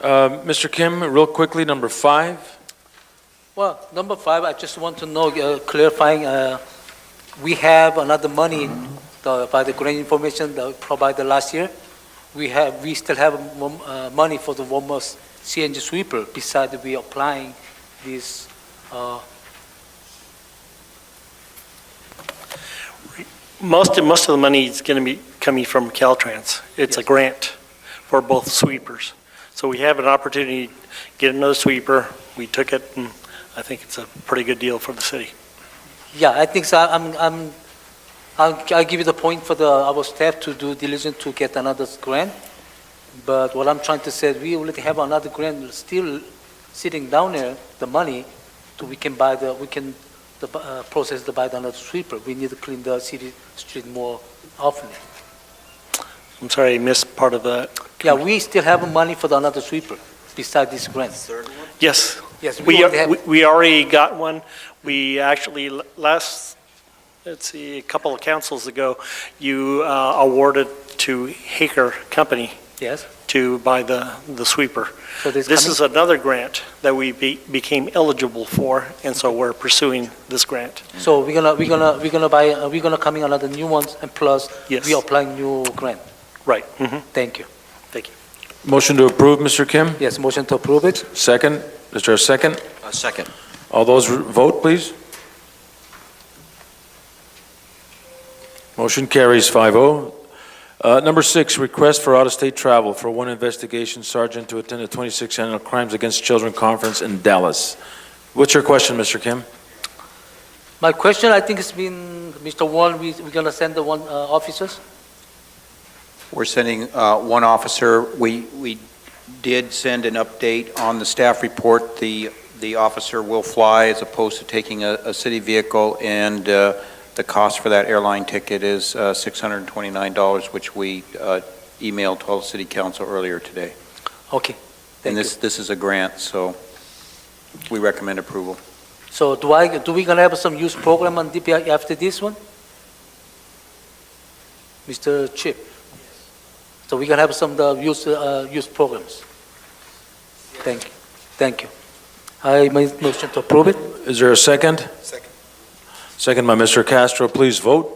Mr. Kim, real quickly, number 5. Well, number 5, I just want to know, clarifying, we have another money by the grant information that we provided last year. We still have money for the Walmart CNG sweeper besides we applying this. Most of the money is going to be coming from Caltrans. It's a Yes. grant for both sweepers. So we have an opportunity to get another sweeper. We took it, and I think it's a pretty good deal for the city. Yeah, I think so. I'll give you the point for our staff to do diligence to get another grant. But what I'm trying to say, we already have another grant still sitting down there, the money, so we can process to buy another sweeper. We need to clean the city street more often. I'm sorry, I missed part of that. Yeah, we still have money for another sweeper besides this grant. Yes, Yes, we already have. we already got one. We actually, a couple of councils ago, you awarded to Haker Company Yes. to buy the sweeper. So This coming- is another grant that we became eligible for, and so we're pursuing this grant. So we're gonna coming another new ones, and plus Yes. we applying new grant. Right. Mhm. Thank you. Thank you. Motion to approve, Mr. Kim? Yes, motion to approve it. Second. Is there a second? Second. All those vote, please. Motion carries 5-0. Number 6, request for out-of-state travel for one investigation sergeant to attend the 26th Annual Crimes Against Children Conference in Dallas. What's your question, Mr. Kim? My question, I think it's been, Mr. Wall, we're gonna send the one officers? We're sending one officer. We did send an update on the staff report. The officer will fly as opposed to taking a city vehicle, and the cost for that airline ticket is $629, which we emailed to all the city council earlier today. Okay, And thank you. this is a grant, so we recommend approval. So do we gonna have some youth program on DPI after this one? Mr. Chip? So we're gonna have some youth programs? Thank you. I make motion to approve it. Is there a second? Second. Second by Mr. Castro. Please vote.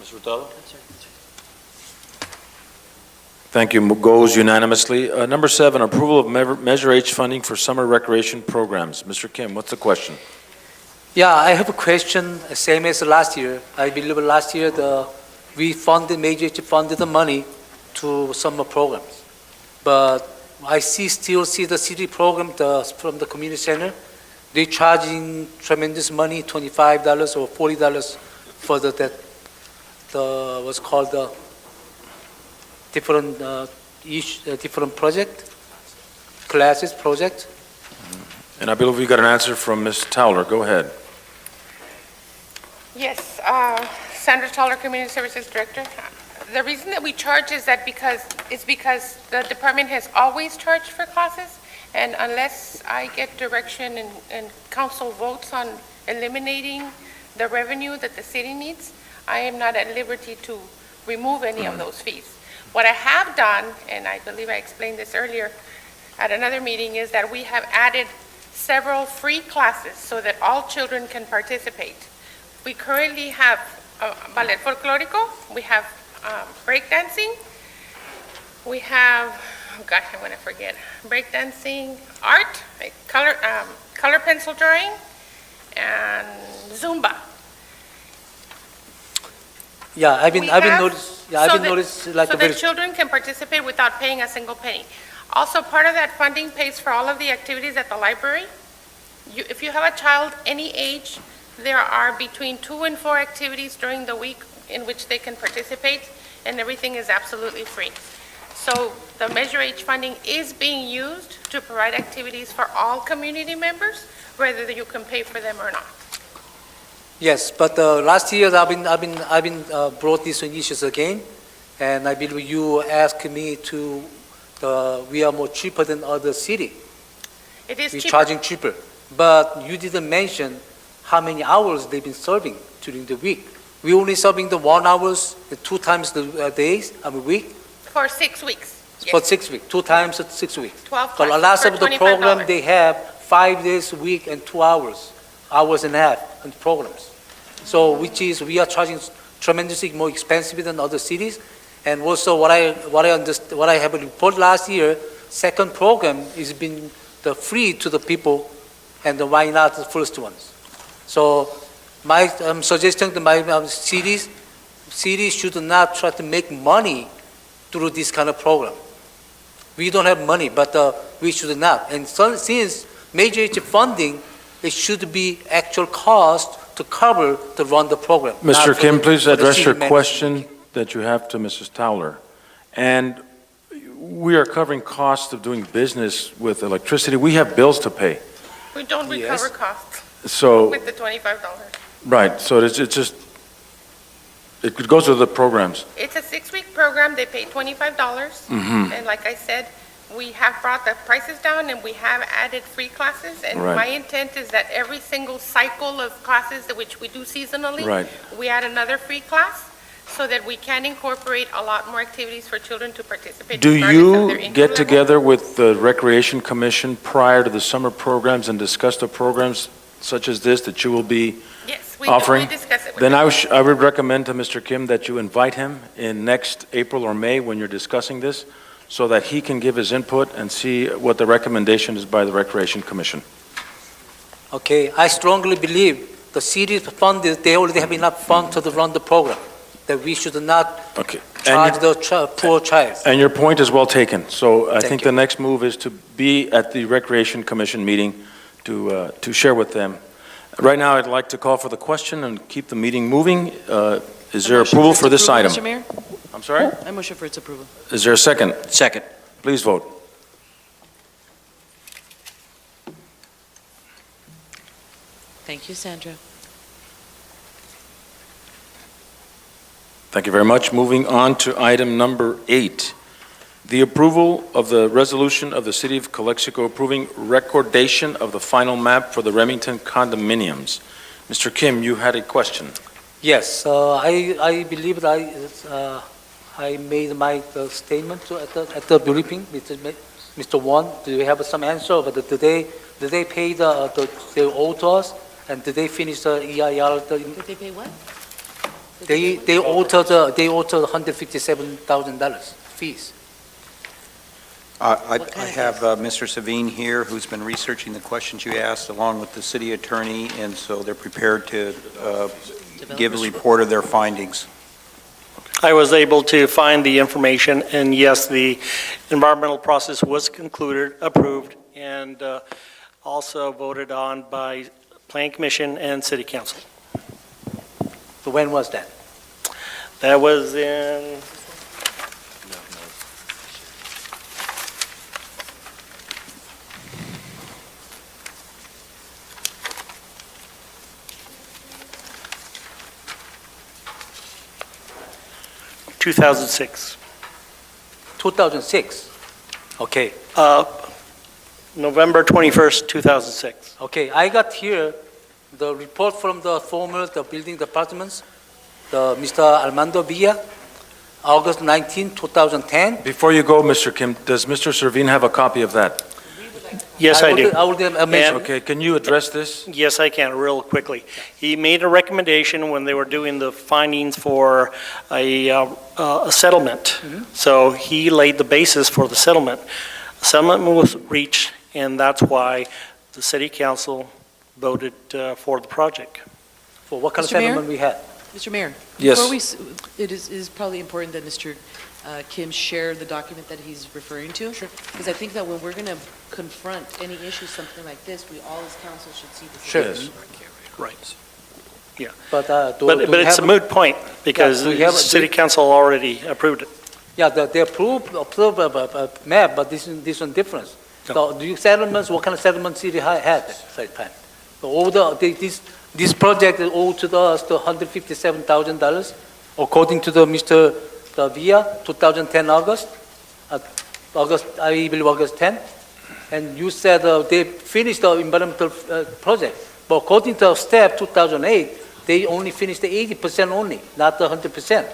Mr. Hurtado? Thank you. Goes unanimously. Number 7, approval of Measure H funding for summer recreation programs. Mr. Kim, what's the question? Yeah, I have a question, same as last year. I believe last year we funded the money to summer programs. But I still see the city program from the community center. They're charging tremendous money, $25 or $40 for what's called the different project. And I believe we got an answer from Ms. Towler. Go ahead. Yes, Sandra Toller, Community Services Director. The reason that we charge is because the department has always charged for classes, and unless I get direction and council votes on eliminating the revenue that the city needs, I am not at liberty to remove any of those fees. What I have done, and I believe I explained this earlier at another meeting, is that we have added several free classes so that all children can participate. We currently have ballet folklorico, we have breakdancing, we have, oh gosh, I'm gonna forget, breakdancing, art, like color pencil drawing, and Zumba. Yeah, I've been noticed like so that children can participate without paying a single penny. Also, part of that funding pays for all of the activities at the library. If you have a child any age, there are between 2 and 4 activities during the week in which they can participate, and everything is absolutely free. So the Measure H funding is being used to provide activities for all community members, whether you can pay for them or not. Yes, but last year I've been brought these issues again, and I believe you asked me we are more cheaper than other city. It is We're cheaper. charging cheaper, but you didn't mention how many hours they've been serving during the week. We only serving the 1 hours, 2 times the days, week, For 6 weeks. for Yes. 6 weeks, 2 times 6 weeks. 12 But a lot classes of for the program, $25. they have 5 days a week and 2 hours, hours and a half in programs. So which is, we are charging tremendously more expensive than other cities. And also what I have a report last year, second program is been the free to the people, and why not the first ones? So I'm suggesting to my cities should not try to make money through this kind of program. We don't have money, but we should not. And so, since major agency funding, it should be actual cost to cover to run the program. not Mr. for Kim, the- please for the address city your management. question that you have to Mrs. Towler. And we are covering costs of doing business with electricity. We have bills to pay. We don't Yes. recover costs So, with the $25. right, so it's just, it goes with the programs. It's a 6-week program, they pay $25. Mhm. And like I said, we have brought the prices down and we have added free classes. And Right. my intent is that every single cycle of classes, which we do seasonally, Right. we add another free class so that we can incorporate a lot more activities for children to participate. Do regardless of their you income get level. together with the Recreation Commission prior to the summer programs and discuss the programs such as this that you will be Yes, we offering? discuss it with Then them. I would recommend to Mr. Kim that you invite him in next April or May when you're discussing this, so that he can give his input and see what the recommendation is by the Recreation Commission. Okay, I strongly believe the cities funded, they already have enough fund to run the program, that we should not Okay. charge the poor child. And your point is well taken. So I Thank think you. the next move is to be at the Recreation Commission meeting to share with them. Right now, I'd like to call for the question and keep the meeting moving. Is there approval for this item? Mr. Mayor, I'm sorry? I motion for its approval. Is there a second? Second. Please vote. Thank you, Sandra. Thank you very much. Moving on to item number 8, the approval of the resolution of the City of Calexico approving recordation of the final map for the Remington condominiums. Mr. Kim, you had a question. Yes, I believe that I made my statement at the briefing, Mr. Won. Do you have some answer? But did they pay the owe to us? And did they finish the EIR? Did they pay what? They altered $157,000 fees. I What kind of have Mr. Savine here, who's been researching the questions you asked, along with the city attorney, and so they're prepared to give a report of their findings. I was able to find the information, and yes, the environmental process was concluded, approved, and also voted on by Plan Commission and City Council. So when was that? That was in, (2006). 2006. Okay. November 21st, 2006. Okay, I got here the report from the building departments, Mr. Armando Villa, August 19, 2010. Before you go, Mr. Kim, does Mr. Servine have a copy of that? Yes, I do. I would mention. Okay, can you address this? Yes, I can, real quickly. He made a recommendation when they were doing the findings for a settlement. So he laid the basis for the settlement. Settlement was reached, and that's why the city council voted for the project. For what kind of Mr. Mayor? settlement we had? Mr. Mayor? Yes. Before it is probably important that Mr. Kim share the document that he's referring to. Sure. Because I think that when we're going to confront any issue, something like this, we all as council should see the Sure. same. Right. But But it's a moot point, because do we have the a- city council already approved it. Yeah, they approved map, but this one different. So do you settlements, what kind of settlement city had at that time? So all this project is owed to us to $157,000, according to the Mr. Villa, 2010 August, I believe August 10. And you said they finished the environmental project. But according to step 2008, they only finished the 80% only, not the 100%.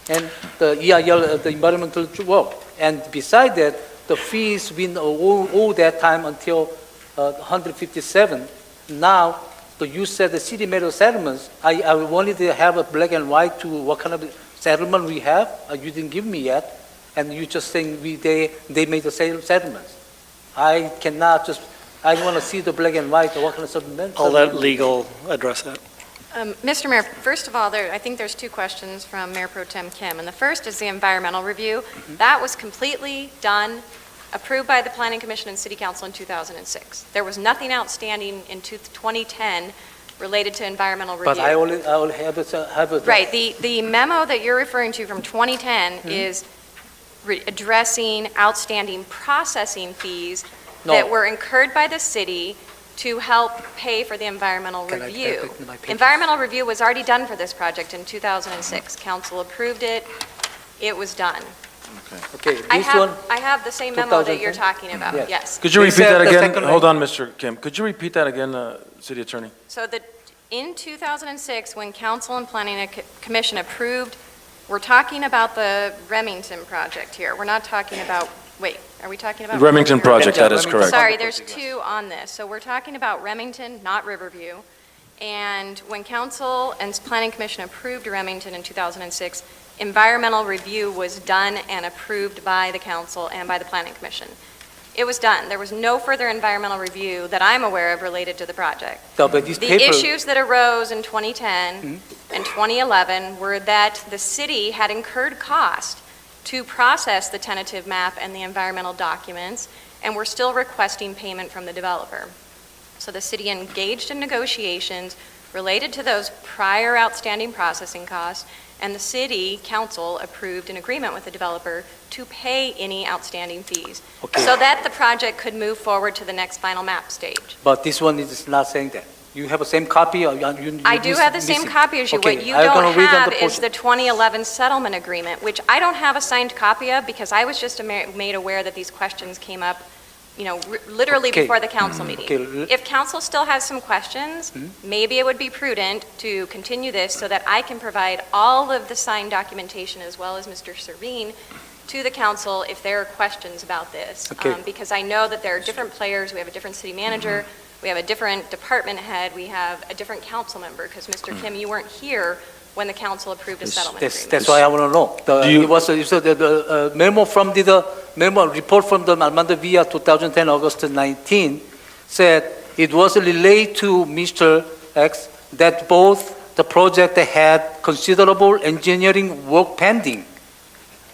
And the EIL, the environmental work. And beside that, the fees been all that time until 157. Now, you said the city made of settlements. I wanted to have a black and white to what kind of settlement we have. You didn't give me yet. And you just saying they made the settlements. I cannot just, I want to see the black and white, what kind of settlement. I'll let legal address that. Mr. Mayor, first of all, I think there's two questions from Mayor Pro Tem Kim, and the first is the environmental review. That was completely done, approved by the Planning Commission and City Council in 2006. There was nothing outstanding in 2010 related to environmental review. But I only have a. Right, the memo that you're referring to from 2010 is addressing outstanding processing fees that were incurred by the city to help pay for the environmental Can I review. take my papers? Environmental review was already done for this project in 2006. Council approved it. It was done. Okay, this one, I have the same memo that you're 2010? talking about, Yes. yes. Could you They repeat said that the again? second Hold line. on, Mr. Kim. Could you repeat that again, City Attorney? So in 2006, when Council and Planning Commission approved, we're talking about the Remington project here. We're not talking about, wait, are we talking about? Remington Riverview? project, that is Remington. correct. Sorry, there's two on this. So we're talking about Remington, not Riverview. And when Council and Planning Commission approved Remington in 2006, environmental review was done and approved by the Council and by the Planning Commission. It was done. There was no further environmental review that I'm aware of related to the project. so, but this The paper, issues that arose in 2010 and 2011 were that the city had incurred cost to process the tentative map and the environmental documents, and were still requesting payment from the developer. So the city engaged in negotiations related to those prior outstanding processing costs, and the city council approved an agreement with the developer to pay any outstanding fees, Okay. so that the project could move forward to the next final map stage. but this one is not saying that. You have the same copy or you? I do have the same copy as you. Okay, What you I'm don't gonna read on have the is portion. the 2011 settlement agreement, which I don't have a signed copy of because I was just made aware that these questions came up, literally Okay. before the council meeting. Okay, If council still has some questions, maybe it would be prudent to continue this so that I can provide all of the signed documentation as well as Mr. Servine to the council if there are questions about this. Okay. Because I know that there are different players. We have a different city manager. We have a different department head. We have a different council member because Mr. Kim, you weren't here when the council approved a settlement agreement. That's why I want to know. It was the memo from the memo report from the Armando Villa 2010 August 19 said it was relayed to Mr. X that both the project had considerable engineering work pending.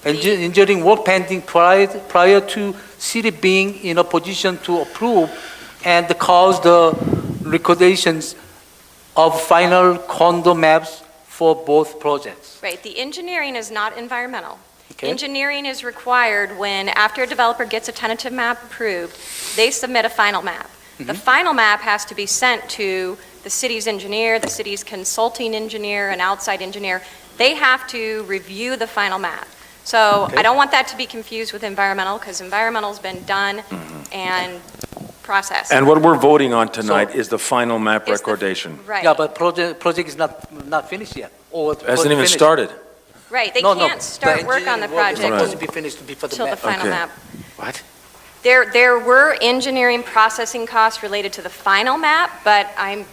Engineering work pending prior to city being in a position to approve and cause the recordations of final condo maps for both projects. Right, the engineering is not environmental. Okay? Engineering is required when, after a developer gets a tentative map approved, they submit a final map. The final map has to be sent to the city's engineer, the city's consulting engineer, an outside engineer. They have to review the final map. So Okay. I don't want that to be confused with environmental, because environmental's been done and processed. And what we're voting on tonight is the final map Is the- recordation. Right, Yeah, but project is not finished yet. Or Hasn't even finished. started. right. They No, can't start work on the engineering work is project supposed to be finished before the until the map. final Okay. map. What? There were engineering processing costs related to the final map, but I've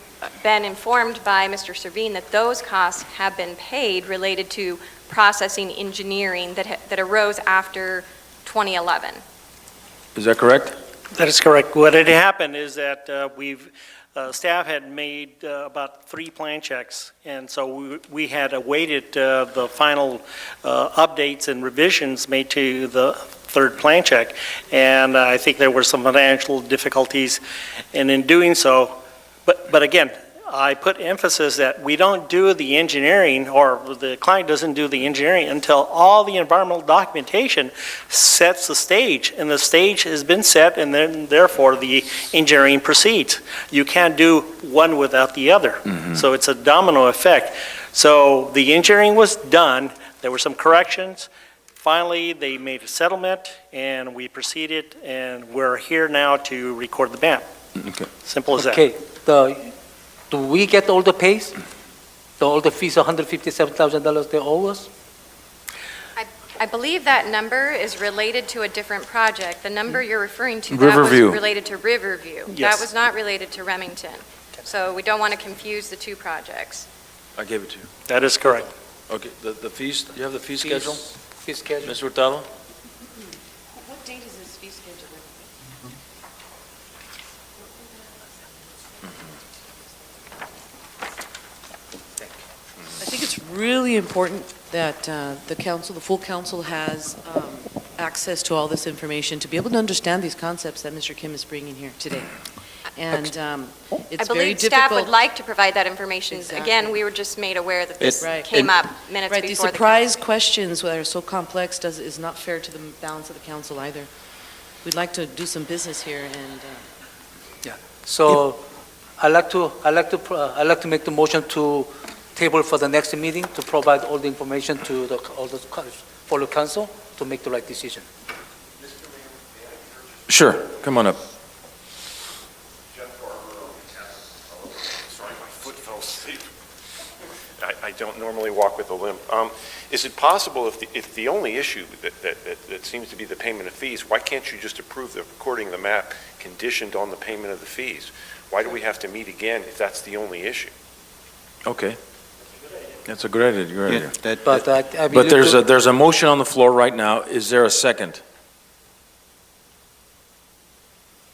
been informed by Mr. Servine that those costs have been paid related to processing engineering that arose after 2011. Is that correct? That is correct. What had happened is that staff had made about 3 plan checks, and so we had awaited the final updates and revisions made to the 3rd plan check, and I think there were some financial difficulties, and in doing so, but again, I put emphasis that we don't do the engineering, or the client doesn't do the engineering until all the environmental documentation sets the stage, and the stage has been set, and then therefore the engineering proceeds. You can't do one without the other. So it's a domino effect. So the engineering was done, there were some corrections. Finally, they made a settlement, and we proceeded, and we're here now to record the map. Okay. Simple as that. Okay, do we get all the pays? All the fees, $157,000 they owe us? I believe that number is related to a different project. The number you're referring to, that was Riverview. related to Riverview. Yes. That was not related to Remington. So we don't want to confuse the two projects. I gave it to you. That is correct. Okay, the fees, you have the fee schedule? Fee schedule. Ms. Hurtado? What date is this fee schedule? I think it's really important that the council, the full council, has access to all this information to be able to understand these concepts that Mr. Kim is bringing here today. And I it's very believe staff would difficult. like to provide that information. Exactly. Again, we were just made aware that this Right. came up minutes Right, these before the surprise questions that are so complex is not fair to the balance of the council either. We'd like to do some business here, and So I'd like to make the motion to table for the next meeting to provide all the information to all the follow council to make the right decision. Sure, come on up. Sorry, my foot fell asleep. I don't normally walk with a limp. Is it possible, if the only issue that seems to be the payment of fees, why can't you just approve the recording of the map conditioned on the payment of the fees? Why do we have to meet again if that's the only issue? Okay. That's a great idea. But I But believe there's a motion on the floor right now. Is there a second?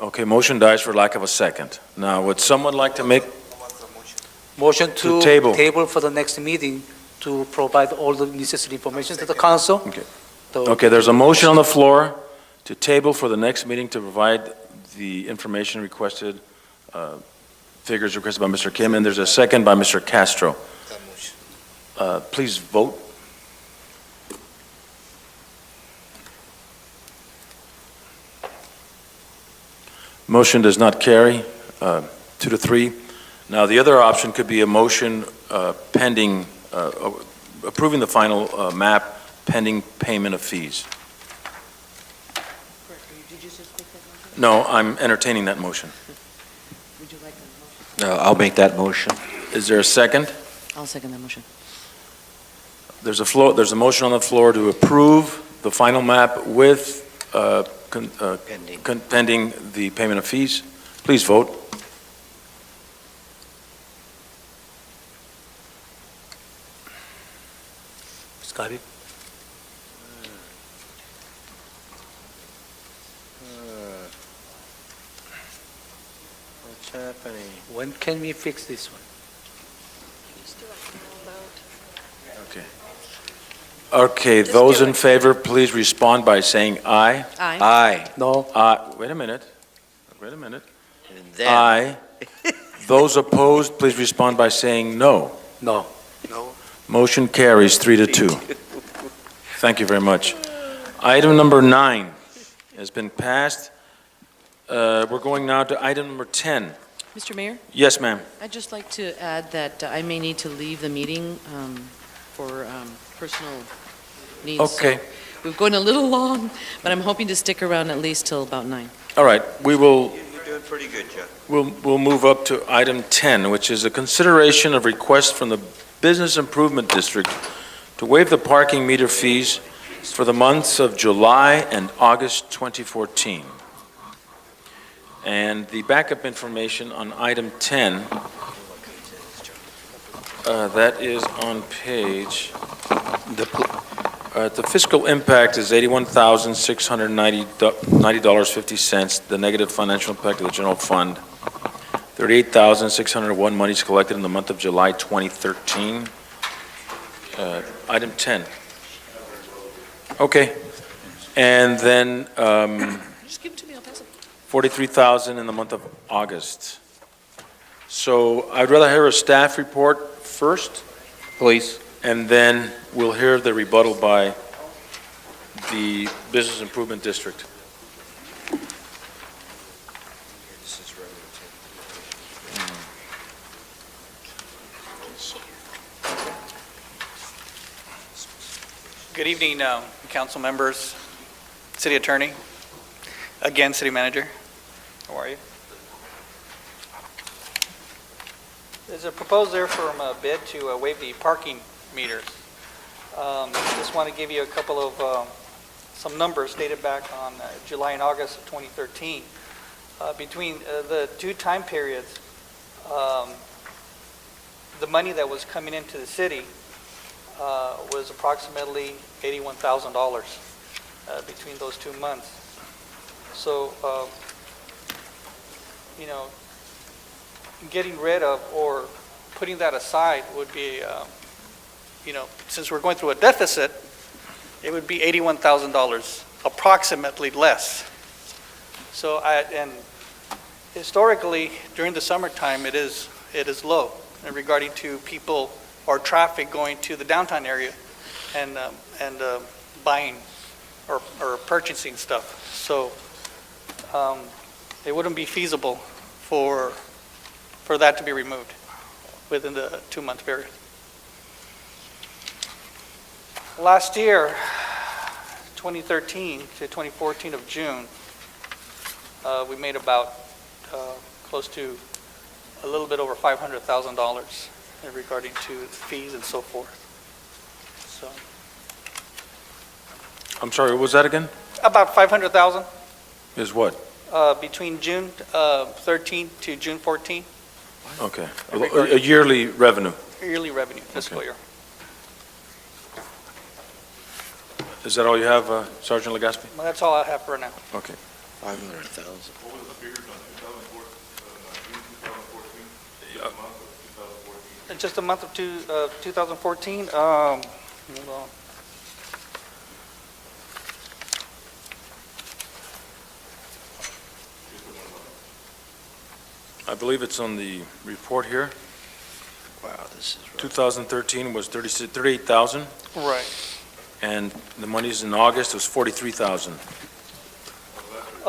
Okay, motion dies for lack of a second. Now, would someone like to make, motion to to table. table for the next meeting to provide all the necessary information to the council. Okay. So- okay, there's a motion on the floor to table for the next meeting to provide the information requested, figures requested by Mr. Kim, and there's a second by Mr. Castro. Please vote. Motion does not carry, 2-3. Now, the other option could be a motion pending, approving the final map pending payment of fees. did you just make that motion? No, I'm entertaining that motion. Would you like that motion? I'll make that motion. Is there a second? I'll second that motion. There's a motion on the floor to approve the final map with, pending the payment of fees. Please vote. Scotty? What's happening? When can we fix this one? Okay, those in favor, please respond by saying aye. Aye. Aye. No. Wait a minute. Wait a minute. And then- Aye. Those opposed, please respond by saying no. No. Motion carries 3-2. Thank you very much. Item number 9 has been passed. We're going now to item number 10. Mr. Mayor, Yes, ma'am. I'd just like to add that I may need to leave the meeting for personal needs. So Okay. we're going a little long, but I'm hoping to stick around at least till about 9. All right, we will, You're doing pretty good, Jeff. we'll move up to item 10, which is a consideration of request from the Business Improvement District to waive the parking meter fees for the months of July and August 2014. And the backup information on item 10, that is on page, the fiscal impact is $81,690.50. The negative financial impact of the general fund, $38,601 monies collected in the month of July 2013. Item 10. Okay. And then Just give it to me, I'll pass it. 43,000 in the month of August. So I'd rather hear a staff report first, Please. and then we'll hear the rebuttal by the Business Improvement District. Good evening, council members, city attorney, again, city manager. How are you? There's a proposal there from a bid to waive the parking meters. Just want to give you a couple of, some numbers dated back on July and August of 2013. Between the two time periods, the money that was coming into the city was approximately $81,000 between those 2 months. So, you know, getting rid of or putting that aside would be, you know, since we're going through a deficit, it would be $81,000 approximately less. So, and historically, during the summertime, it is low regarding to people or traffic going to the downtown area and buying or purchasing stuff. So it wouldn't be feasible for that to be removed within the 2-month period. Last year, 2013 to 2014 of June, we made about close to a little bit over $500,000 regarding to fees and so forth. So I'm sorry, what was that again? about 500,000 Is what? between June 13 to June 14, Okay. A yearly revenue. yearly revenue, fiscal Okay. year. Is that all you have, Sergeant Legaspi? Well, that's all I have for now. Okay. 500,000. Just a month of 2014. Hold on. I believe it's on the report here. Wow, this is rough. 2013 was 38,000, Right. and the money's in August, it was 43,000.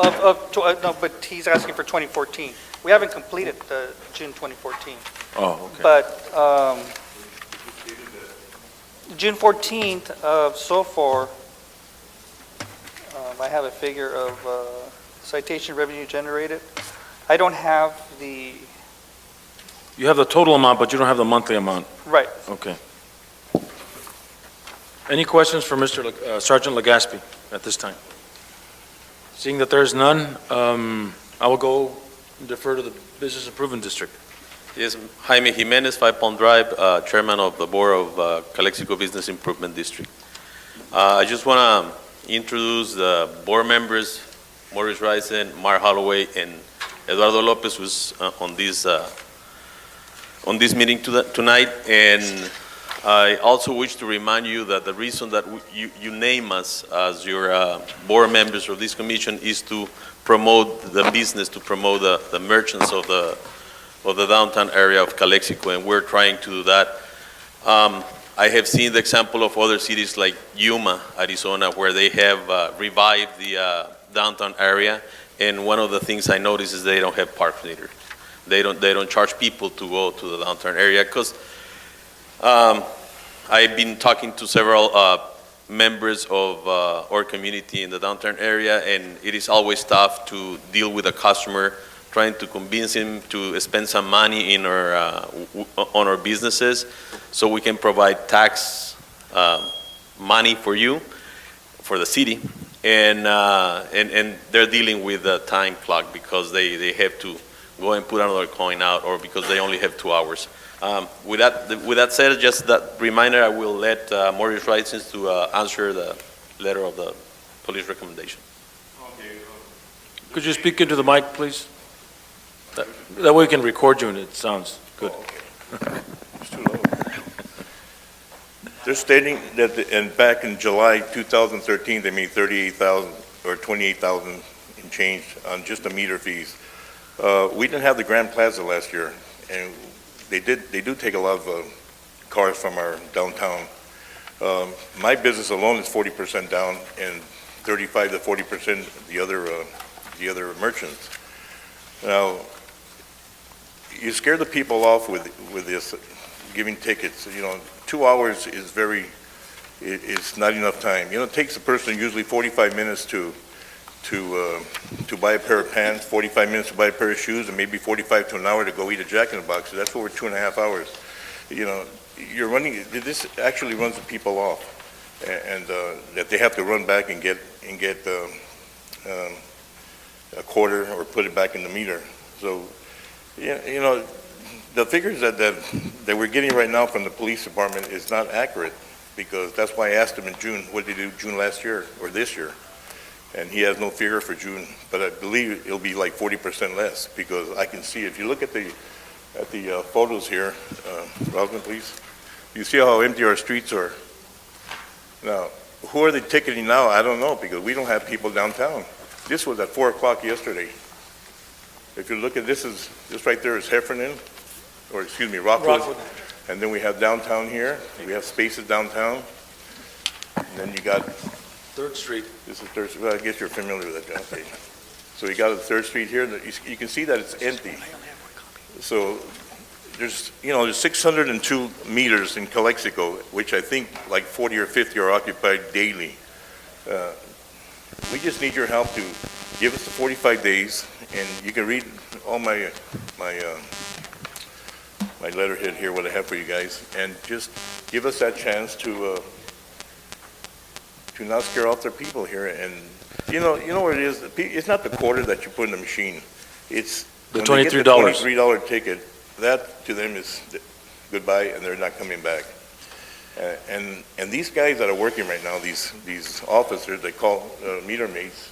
No, but he's asking for 2014. We haven't completed June 2014. Oh, okay. But June 14th so far, I have a figure of citation revenue generated. I don't have the, You have the total amount, but you don't have the monthly amount. right. Okay. Any questions for Sergeant Legaspi at this time? Seeing that there's none, I will go defer to the Business Improvement District. Yes, Jaime Jimenez, 5 Palm Drive, Chairman of the Board of Calexico Business Improvement District. I just want to introduce the board members, Maurice Risen, Mark Holloway, and Eduardo Lopez, who's on this meeting tonight. And I also wish to remind you that the reason that you name us as your board members of this commission is to promote the business, to promote the merchants of the downtown area of Calexico, and we're trying to do that. I have seen the example of other cities like Yuma, Arizona, where they have revived the downtown area, and one of the things I noticed is they don't have park meters. They don't charge people to go to the downtown area, because I've been talking to several members of our community in the downtown area, and it is always tough to deal with a customer, trying to convince him to spend some money in on our businesses, so we can provide tax money for you, for the city, and they're dealing with the time clock because they have to go and put another coin out, or because they only have 2 hours. With that said, just that reminder, I will let Maurice Risen to answer the letter of the police recommendation. Could you speak into the mic, please? That way we can record you and it sounds good. It's too low. They're stating that, and back in July 2013, they made 38,000 or 28,000 and change on just the meter fees. We didn't have the Grand Plaza last year, and they do take a lot of cars from our downtown. My business alone is 40% down, and 35 to 40% the other merchants. Now, you scare the people off with this giving tickets. 2 hours is not enough time. It takes a person usually 45 minutes to to buy a pair of pants, 45 minutes to buy a pair of shoes, and maybe 45 to an hour to go eat a Jack in the Box. So that's over 2.5 hours. You know, you're running, this actually runs the people off, and that they have to run back and get a quarter or put it back in the meter. So, you know, the figures that we're getting right now from the police department is not accurate, because that's why I asked him in June, what did he do June last year or this year? And he has no figure for June, but I believe it'll be like 40% less, because I can see, if you look at the photos here, Rosalind, please, you see how empty our streets are. Now, who are they ticketing now? I don't know, because we don't have people downtown. This was at 4 o'clock yesterday. If you look at this right there is Heffernan, or excuse me, Rockwood. And then we have downtown here. We have spaces downtown. And then you got 3rd Street. This is 3rd Street. Well, I guess you're familiar with that, John. Okay. So you got the 3rd Street here. You can see that it's empty. So there's 602 meters in Calexico, which I think like 40 or 50 are occupied daily. We just need your help to give us the 45 days, and you can read all my letterhead here, what I have for you guys, and just give us that chance to not scare off their people here. And you know what it is? It's not the quarter that you put in the machine. It's The when they get $23. the $23 ticket. That to them is goodbye, and they're not coming back. And these guys that are working right now, these officers, they call meter maids.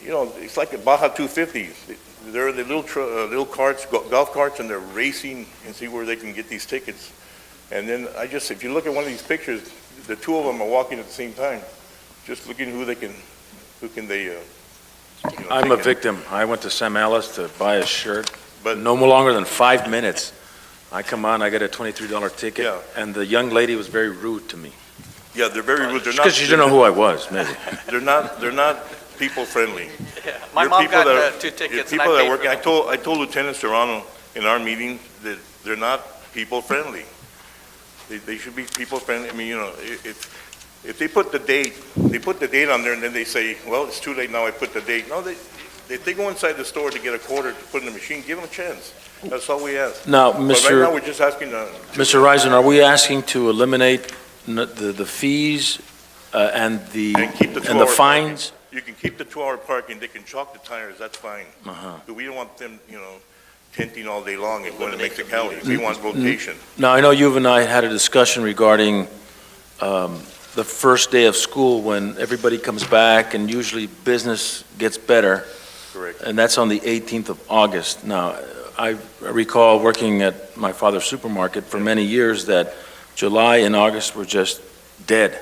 You know, it's like a Baja 250. They're the little carts, golf carts, and they're racing and see where they can get these tickets. And then if you look at one of these pictures, the two of them are walking at the same time, just looking who can they. I'm a victim. I went to Sam Alice to buy a shirt, But no longer than 5 minutes. I come on, I get a $23 ticket, Yeah. and the young lady was very rude to me. yeah, they're very rude. They're Because she didn't know who I was, maybe. They're not people friendly. Yeah, my They're mom people got that 2 tickets and People I that paid are for working. them. I told Lieutenant Serrano in our meeting that they're not people friendly. They should be people friendly. I mean, you know, if they put the date on there, and then they say, well, it's too late now, I put the date. No, if they go inside the store to get a quarter to put in the machine, give them a chance. That's all we ask. Now, But right now, Mr. we're just asking Mr. Risen, are we asking to eliminate the fees and the and keep the 2-hour fines? parking. You can keep the 2-hour parking. They can chalk the tires. That's fine. Uh-huh. But we don't want them, tenting all day long and going to make the county. We want rotation. Now, I know you and I had a discussion regarding the first day of school when everybody comes back and usually business gets better, Correct. and that's on the 18th of August. Now, I recall working at my father's supermarket for many years that July and August were just dead.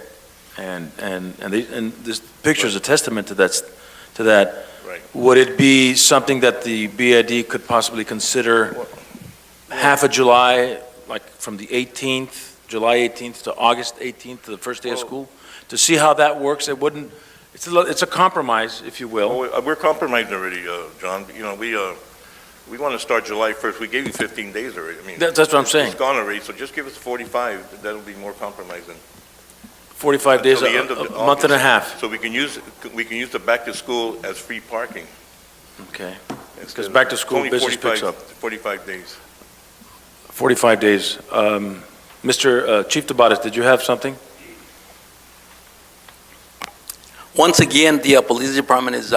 And this picture is a testament to that. Right. Would it be something that the BID could possibly consider half of July, like from the 18th, July 18th to August 18th, to the first day of Well- school, to see how that works? It wouldn't, it's a compromise, if you will. Well, we're compromised already, John. We want to start July 1st. We gave you 15 days already. I mean, That's what I'm saying. It's gone already, so just give us 45. That'll be more compromising. 45 days, Until the end of a month and a half. So we can use the back to school as free parking. Okay. Instead of- back to school it's only business picks up. 45 days. 45 days. Mr. Chief Tabares, did you have something? Once again, the police department is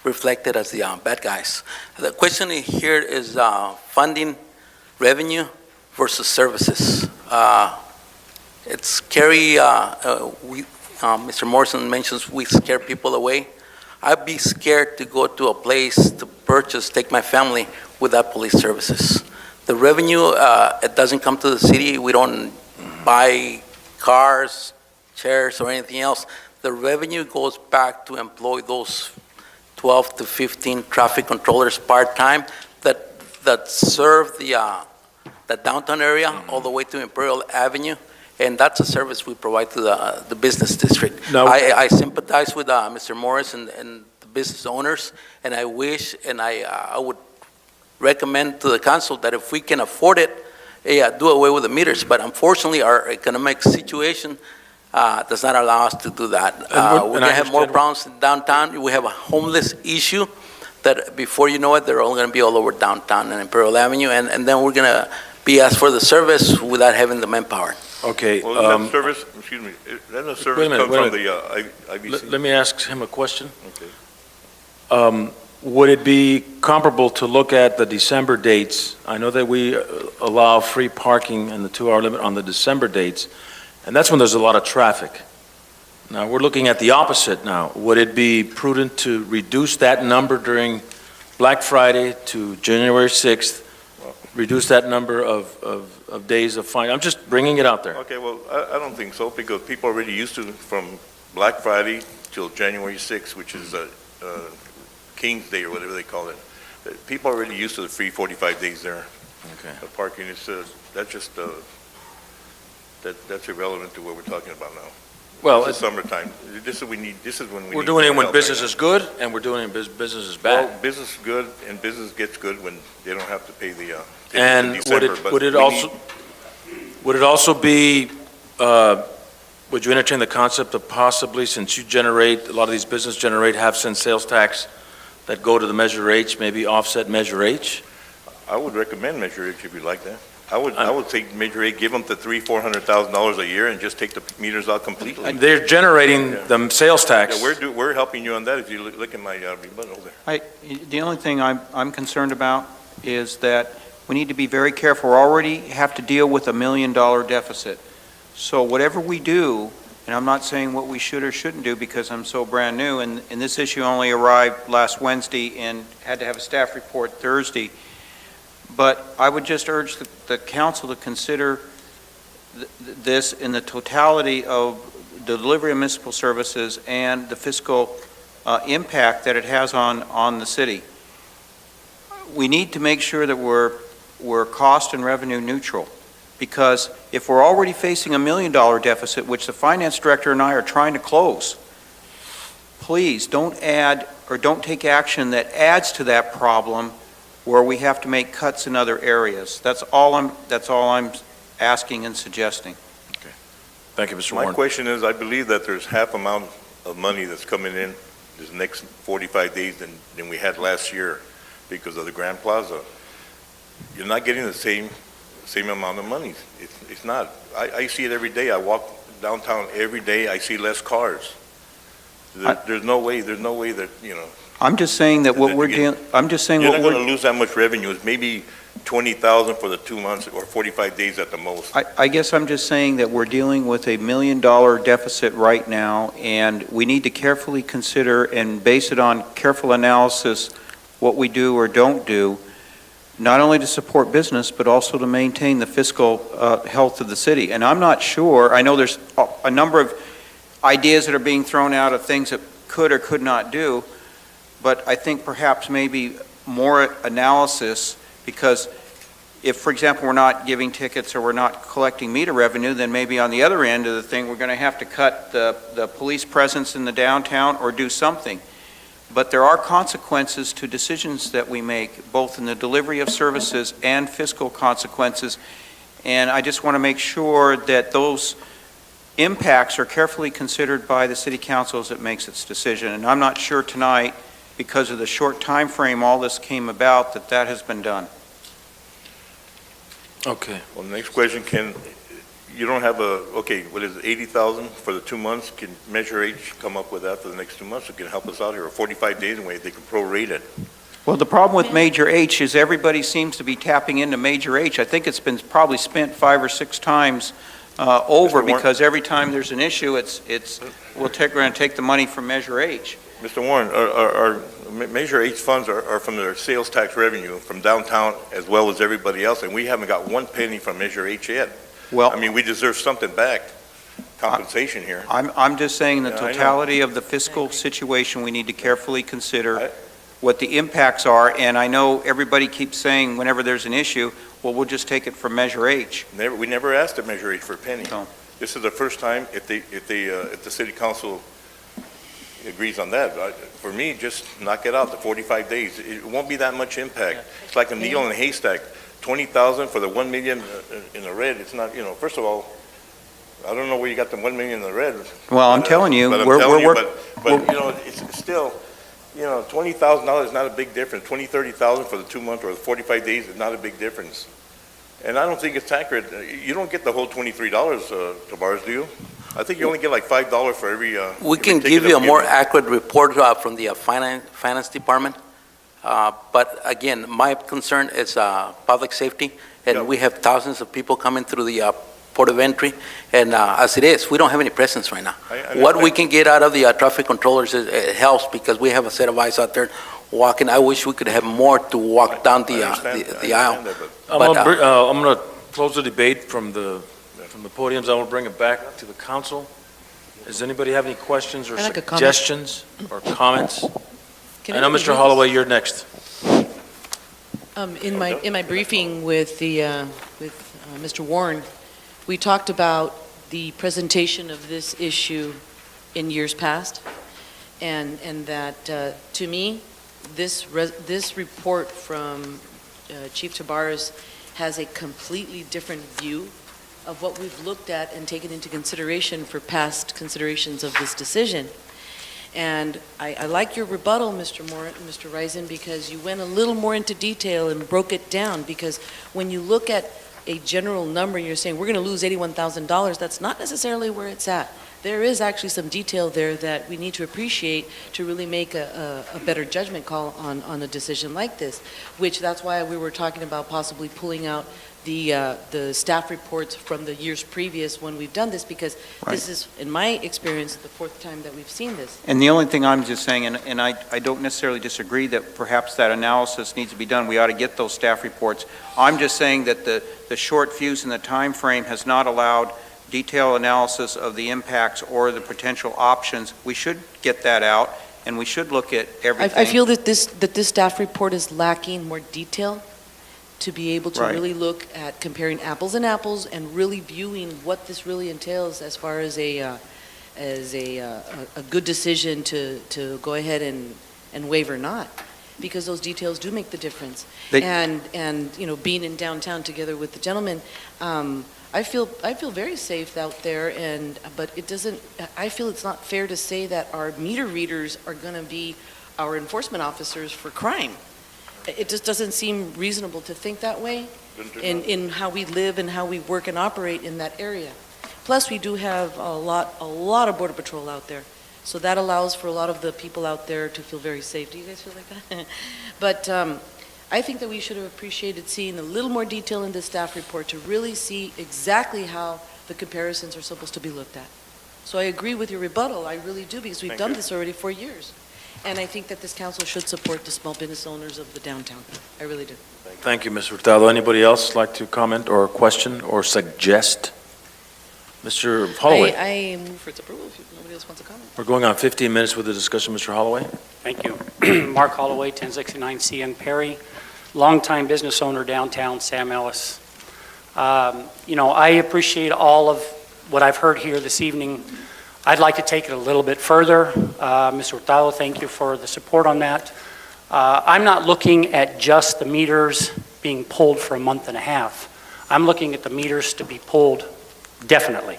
reflected as the bad guys. The question here is funding revenue versus services. It's scary. Mr. Morrison mentions we scare people away. I'd be scared to go to a place to take my family without police services. The revenue, it doesn't come to the city. We don't buy cars, chairs, or anything else. The revenue goes back to employ those 12 to 15 traffic controllers part-time that serve the downtown area all the way to Imperial Avenue, and that's a service we provide to the business district. Now- I sympathize with Mr. Morris and the business owners, and I wish, and I would recommend to the council that if we can afford it, do away with the meters. But unfortunately, our economic situation does not allow us to do that. And We're I going to have more understand- problems in downtown. We have a homeless issue that before you know it, they're all going to be all over downtown and Imperial Avenue, and then we're going to be asked for the service without having the manpower. Okay, Well, that service, excuse me, doesn't the service minute, come wait a from the IBC? let me ask him a question. Okay. Would it be comparable to look at the December dates? I know that we allow free parking and the 2-hour limit on the December dates, and that's when there's a lot of traffic. Now, we're looking at the opposite now. Would it be prudent to reduce that number during Black Friday to January 6th, reduce that number of days of fine? I'm just bringing it out there. Okay, well, I don't think so, because people are already used to, from Black Friday till January 6th, which is King's Day or whatever they call it. People are already used to the free 45 days there. Okay. The parking is, that's just, that's irrelevant to what we're talking about now. Well, It's summertime. This is when we need. we're doing it when help business right is good, and we're doing it when business is now. Well, bad. business is good, and business gets good when they don't have to pay the, tickets in And December, but would it we also, need- would it also be, would you entertain the concept of possibly, since you generate, a lot of these businesses generate half-cent sales tax that go to the Measure H, maybe offset Measure H? I would recommend Measure H if you like that. I would take Measure H, give them the $400,000 a year and just take the meters out completely. They're generating Yeah. the sales tax. Yeah, we're helping you on that if you look at my rebuttal there. The only thing I'm concerned about is that we need to be very careful. We already have to deal with $1 million deficit. So whatever we do, and I'm not saying what we should or shouldn't do because I'm so brand new, and this issue only arrived last Wednesday and had to have a staff report Thursday, but I would just urge the council to consider this in the totality of the delivery of municipal services and the fiscal impact that it has on the city. We need to make sure that we're cost and revenue neutral, because if we're already facing $1 million deficit, which the finance director and I are trying to close, please don't add or don't take action that adds to that problem where we have to make cuts in other areas. That's all I'm asking and suggesting. Thank you, Mr. My Warren. question is, I believe that there's half amount of money that's coming in this next 45 days than we had last year because of the Grand Plaza. You're not getting the same amount of money. It's not. I see it every day. I walk downtown every day. I see less cars. There's no way that, I'm just saying that what we're dealing, I'm just saying you're what not going we're, to lose that much revenue. It's maybe 20,000 for the 2 months or 45 days at the most. I guess I'm just saying that we're dealing with $1 million deficit right now, and we need to carefully consider and base it on careful analysis what we do or don't do, not only to support business, but also to maintain the fiscal health of the city. And I'm not sure, I know there's a number of ideas that are being thrown out of things that could or could not do, but I think perhaps maybe more analysis, because if, for example, we're not giving tickets or we're not collecting meter revenue, then maybe on the other end of the thing, we're going to have to cut the police presence in the downtown or do something. But there are consequences to decisions that we make, both in the delivery of services and fiscal consequences. And I just want to make sure that those impacts are carefully considered by the city council as it makes its decision. And I'm not sure tonight, because of the short time frame all this came about, that has been done. Okay. Well, the next question, you don't have what is it, 80,000 for the 2 months? Can Measure H come up with that for the next 2 months? It can help us out here, or 45 days away, they can prorate it. Well, the problem with Major H is everybody seems to be tapping into Major H. I think it's been probably spent 5 or 6 times over, Mr. Warren? because every time there's an issue, we're going to take the money from Measure H. Mr. Warren, our Measure H funds are from their sales tax revenue from downtown as well as everybody else, and we haven't got 1 penny from Measure H yet. Well, I mean, we deserve something back, compensation here. I'm just saying the Yeah, I know. totality of the fiscal situation, we need to carefully consider what the impacts are, and I know everybody keeps saying whenever there's an issue, well, we'll just take it from Measure H. We never asked to Measure H for a penny. No. This is the first time, if the city council agrees on that. For me, just knock it out, the 45 days. It won't be that much impact. It's like a needle in a haystack. 20,000 for the 1 million in the red, it's not, first of all, I don't know where you got the 1 million in the red. Well, I'm telling you, But I'm we're, telling we're, you, but, you know, it's still, you know, $20,000 is not a big difference. 30,000 for the 2 months or the 45 days is not a big difference. And I don't think it's accurate. You don't get the whole $23, Tavares, do you? I think you only get like $5 for every, We every can ticket give that you a we more give. accurate report from the finance department. But again, my concern is public safety, Yeah. and we have thousands of people coming through the port of entry. And as it is, we don't have any presence right now. What we can get out of the traffic controllers it helps, because we have a set of eyes out there walking. I wish we could have more to walk down the I understand aisle. that, but- I'm going to close the debate from the podiums. I will bring it back to the council. Does anybody have any questions or I'd like a comment. suggestions or comments? Can I know, everybody Mr. read Holloway, you're next. In my briefing with Mr. Warren, we talked about the presentation of this issue in years past, and that, to me, this report from Chief Tabarez has a completely different view of what we've looked at and taken into consideration for past considerations of this decision. And I like your rebuttal, Mr. Risen, because you went a little more into detail and broke it down, because when you look at a general number and you're saying we're going to lose $81,000, that's not necessarily where it's at. There is actually some detail there that we need to appreciate to really make a better judgment call on a decision like this, which that's why we were talking about possibly pulling out the staff reports from the years previous when we've done this, because this is, in my experience, the fourth time that we've seen this. And the only thing I'm just saying, and I don't necessarily disagree that perhaps that analysis needs to be done, we ought to get those staff reports. I'm just saying that the short fuse in the time frame has not allowed detailed analysis of the impacts or the potential options. We should get that out, and we should look at everything. I feel that this staff report is lacking more detail to be able to Right. really look at comparing apples and apples and really viewing what this really entails as far as a good decision to go ahead and waive or not, because those details do make the difference. And you know, being in downtown together with the gentleman, I feel very safe out there, but it doesn't. I feel it's not fair to say that our meter readers are going to be our enforcement officers for crime. It just doesn't seem reasonable to think that way in how we live and how we work and operate in that area. Plus, we do have a lot of Border Patrol out there, so that allows for a lot of the people out there to feel very safe. Do you guys feel like that? But I think that we should have appreciated seeing a little more detail in this staff report to really see exactly how the comparisons are supposed to be looked at. So I agree with your rebuttal, I really do, because we've done this already for years. And I think that this council should support the small business owners of the downtown. I really do. Thank you, Ms. Hurtado. Anybody else like to comment or question or suggest? Mr. Holloway, I move for its approval if nobody else wants to comment. we're going on 15 minutes with the discussion, Mr. Holloway. Thank you. Mark Holloway, 1069 CN Perry, longtime business owner downtown, Sam Ellis. You know, I appreciate all of what I've heard here this evening. I'd like to take it a little bit further. Mr. Hurtado, thank you for the support on that. I'm not looking at just the meters being pulled for a month and a half. I'm looking at the meters to be pulled definitely.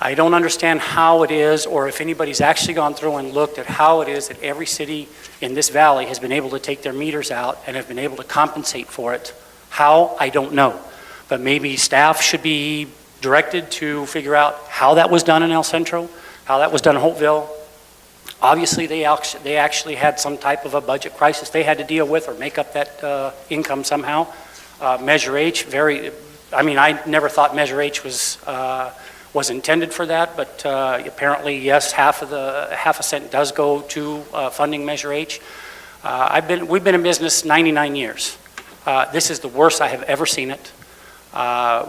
I don't understand how it is, or if anybody's actually gone through and looked at how it is that every city in this valley has been able to take their meters out and have been able to compensate for it. How, I don't know. But maybe staff should be directed to figure out how that was done in El Centro, how that was done in Hopeville. Obviously, they actually had some type of a budget crisis they had to deal with or make up that income somehow. Measure H, I never thought Measure H was intended for that, but apparently, yes, half a cent does go to funding Measure H. We've been in business 99 years. This is the worst I have ever seen it.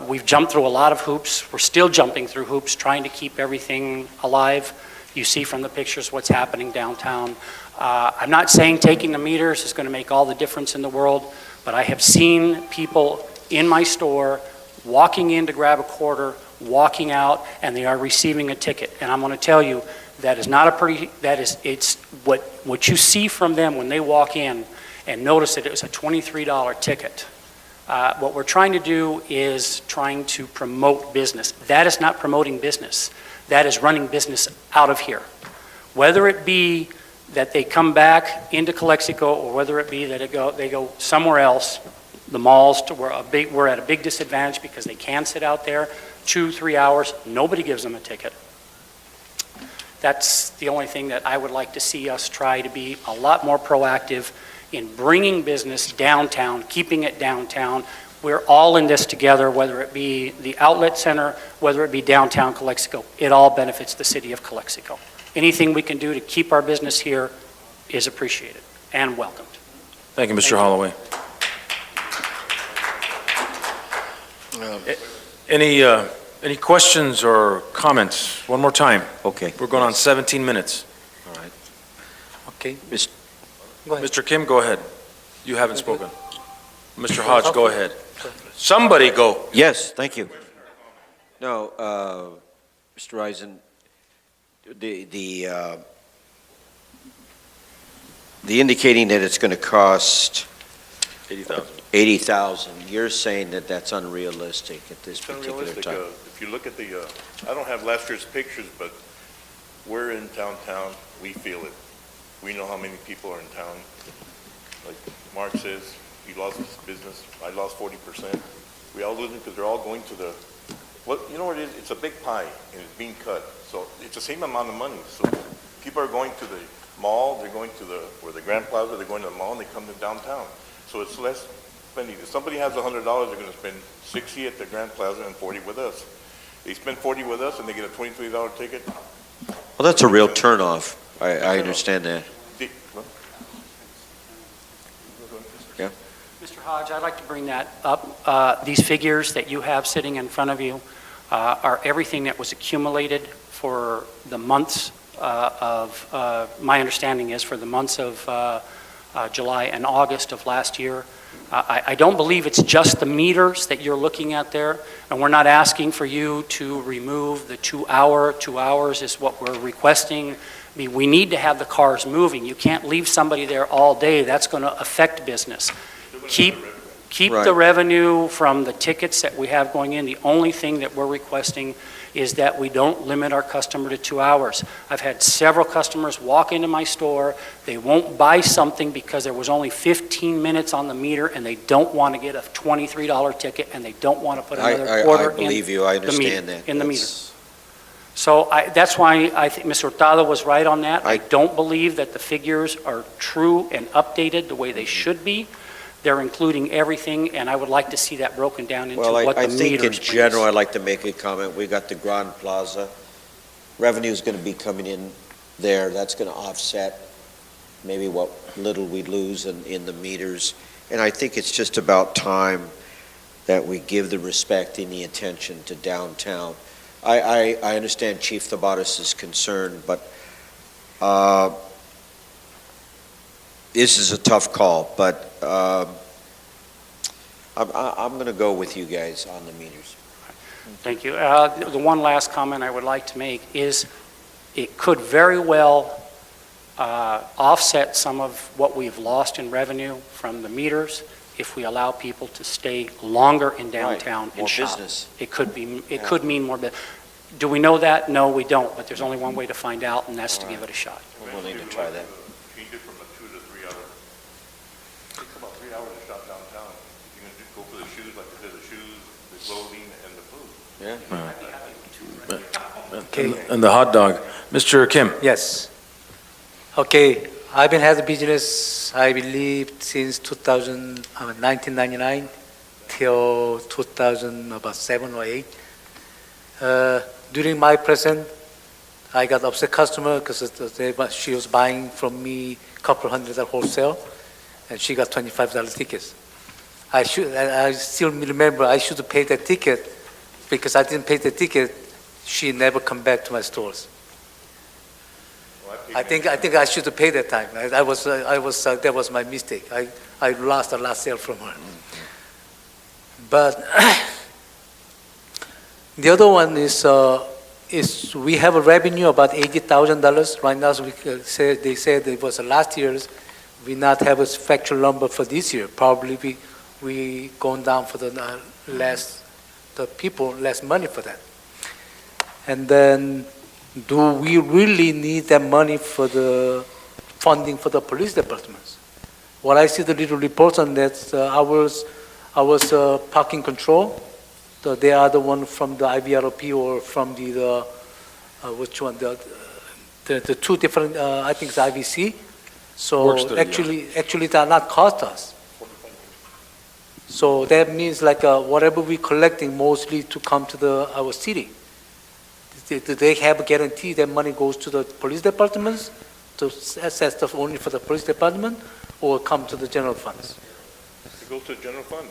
We've jumped through a lot of hoops. We're still jumping through hoops, trying to keep everything alive. You see from the pictures what's happening downtown. I'm not saying taking the meters is going to make all the difference in the world, but I have seen people in my store walking in to grab a quarter, walking out, and they are receiving a ticket. And I'm going to tell you, that is not a pretty, it's what you see from them when they walk in and notice that it was a $23 ticket. What we're trying to do is trying to promote business. That is not promoting business. That is running business out of here. Whether it be that they come back into Calexico, or whether it be that they go somewhere else, the malls, we're at a big disadvantage because they can sit out there 2-3 hours. Nobody gives them a ticket. That's the only thing that I would like to see us try to be a lot more proactive in bringing business downtown, keeping it downtown. We're all in this together, whether it be the outlet center, whether it be downtown Calexico. It all benefits the city of Calexico. Anything we can do to keep our business here is appreciated and welcomed. Thank you, Mr. Holloway. Any questions or comments? One more time. Okay. We're going on 17 minutes. All right. Okay. Go ahead. Mr. Kim, go ahead. You haven't spoken. Mr. Hodge, go ahead. Somebody go. Yes, thank you. No, Mr. Eisen, the indicating that it's going to cost 80,000. 80,000, you're saying that that's unrealistic at this It's particular unrealistic. time? If you look at the, I don't have last year's pictures, but we're in downtown, we feel it. We know how many people are in town. Like Mark says, he lost his business, I lost 40%. We all lose it because they're all going to the, you know what it is? It's a big pie and it's being cut. So it's the same amount of money. So people are going to the mall, they're going to the Grand Plaza, they're going to the mall, and they come to downtown. So it's less spending. If somebody has $100, they're going to spend 60 at the Grand Plaza and 40 with us. They spend 40 with us and they get a $23 ticket. Well, that's a real turnoff. I understand that. Yeah. Mr. Hodge, I'd like to bring that up. These figures that you have sitting in front of you are everything that was accumulated for the months my understanding is for the months of July and August of last year. I don't believe it's just the meters that you're looking at there, and we're not asking for you to remove the 2 hours is what we're requesting. I mean, we need to have the cars moving. You can't leave somebody there all day. That's going to affect business. Keep Right. the revenue from the tickets that we have going in. The only thing that we're requesting is that we don't limit our customer to 2 hours. I've had several customers walk into my store. They won't buy something because there was only 15 minutes on the meter, and they don't want to get a $23 ticket, and they don't want to put another quarter I believe you, I understand that. in the meter. So that's why I think Mr. Hurtado was right on that. I don't believe that the figures are true and updated the way they should be. They're including everything, and I would like to see that broken down into Well, what the I meters think in brings. general, I'd like to make a comment. We got the Grand Plaza. Revenue is going to be coming in there. That's going to offset maybe what little we lose in the meters. And I think it's just about time that we give the respect and the attention to downtown. I understand Chief Thabatas' concern, but this is a tough call, but I'm going to go with you guys on the meters. Thank you. The one last comment I would like to make is it could very well offset some of what we've lost in revenue from the meters if we allow people to stay longer in downtown and More shop. business. It could mean more business. Do we know that? No, we don't, but there's only one way to find out, and that's to give it a shot. We're willing to try that. Change it from a 2 to 3 hour. It takes about 3 hours to shop downtown. You're going to go for the shoes, like I said, the shoes, the clothing, and the food. And the hot dog. Mr. Kim? Yes. Okay, I've been having business, I believe, since 1999 till 2007 or 8. During my present, I got upset customer because she was buying from me a couple hundred at wholesale, and she got $25 tickets. I still remember I should pay that ticket because I didn't pay the ticket. She never come back to my stores. I think I should have paid that time. That was my mistake. I lost the last sale from her. But the other one is we have a revenue about $80,000 right now. So they said it was last year's. We not have a factual number for this year. Probably we going down for the people, less money for that. And then, do we really need that money for the funding for the police departments? What I see the little reports on that, ours parking control, they are the one from the IVROP or from the which one, the two different, I think it's IVC. So Work study, actually they are not cost us. So that means like whatever we collecting mostly to come to our city. Do they have a guarantee that money goes to the police departments, to assess stuff only for the police department, or come to the general funds? It goes to the general fund.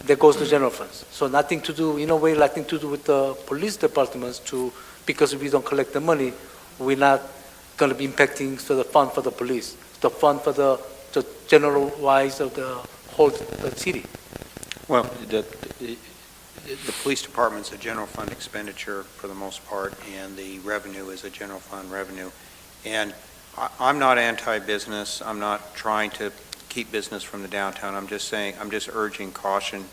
That goes to general funds. So nothing to do, in a way, nothing to do with the police departments because we don't collect the money, we're not going to be impacting the fund for the police, the fund for the general wise of the whole city. Well, the police department's a general fund expenditure for the most part, and the revenue is a general fund revenue. And I'm not anti-business. I'm not trying to keep business from the downtown. I'm just urging caution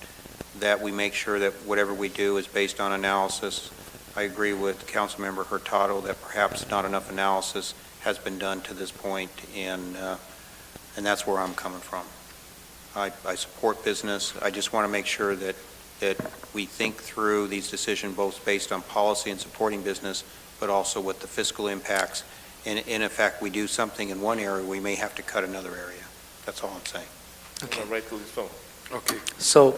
that we make sure that whatever we do is based on analysis. I agree with Councilmember Hurtado that perhaps not enough analysis has been done to this point, and that's where I'm coming from. I support business. I just want to make sure that we think through these decisions both based on policy and supporting business, but also with the fiscal impacts. And in effect, we do something in one area, we may have to cut another area. That's all I'm saying. Okay. Right to his phone. Okay. So,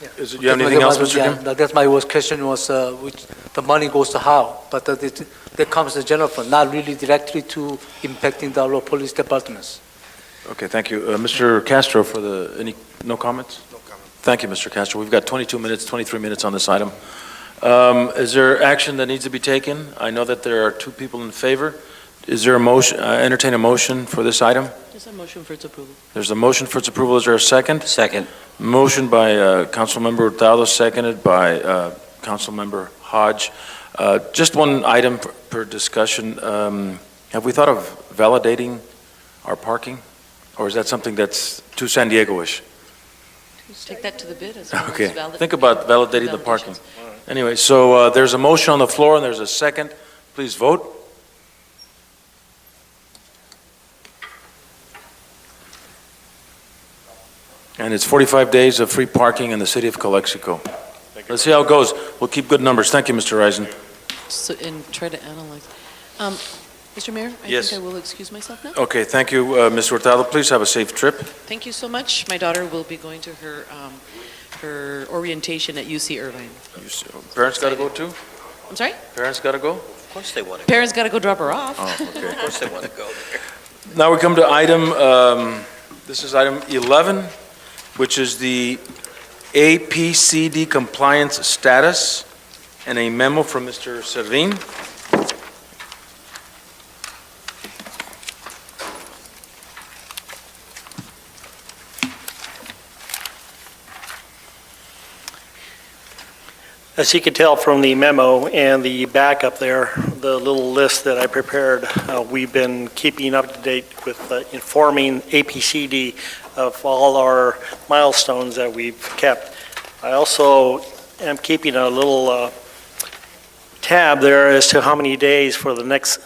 You have anything else, Mr. Kim? That's my question was, which the money goes to how? But that comes to general fund, not really directly to impacting the local police departments. Okay, thank you. Mr. Castro, no comments? No comment. Thank you, Mr. Castro. We've got 22 minutes, 23 minutes on this item. Is there action that needs to be taken? I know that there are two people in favor. Is there a motion, entertain a motion for this item? There's a motion for its approval. There's a motion for its approval. Is there a second? Second. Motion by Councilmember Hurtado, seconded by Councilmember Hodge. Just one item per discussion. Have we thought of validating our parking? Or is that something that's too San Diego-ish? Take that to the bid as well. Okay, as valid- think about validating the parking. validations. Anyway, so there's a motion on the floor and there's a second. Please vote. And it's 45 days of free parking in the city of Calexico. Let's see how it goes. We'll keep good numbers. Thank you, Mr. Reisen. So, and try to analyze. Mr. Mayor, I Yes. think I will excuse myself now. Okay, thank you, Mr. Hurtado. Please have a safe trip. Thank you so much. My daughter will be going to her orientation at UC Irvine. Parents got to go too? I'm sorry? Parents got to go? Of course they want to. Parents got to go drop her off. Oh, okay. Of course they want to go there. Now we come to this is item 11, which is the APCD compliance status, and a memo from Mr. Servin. As you can tell from the memo and the backup there, the little list that I prepared, we've been keeping up to date with informing APCD of all our milestones that we've kept. I also am keeping a little tab there as to how many days for the next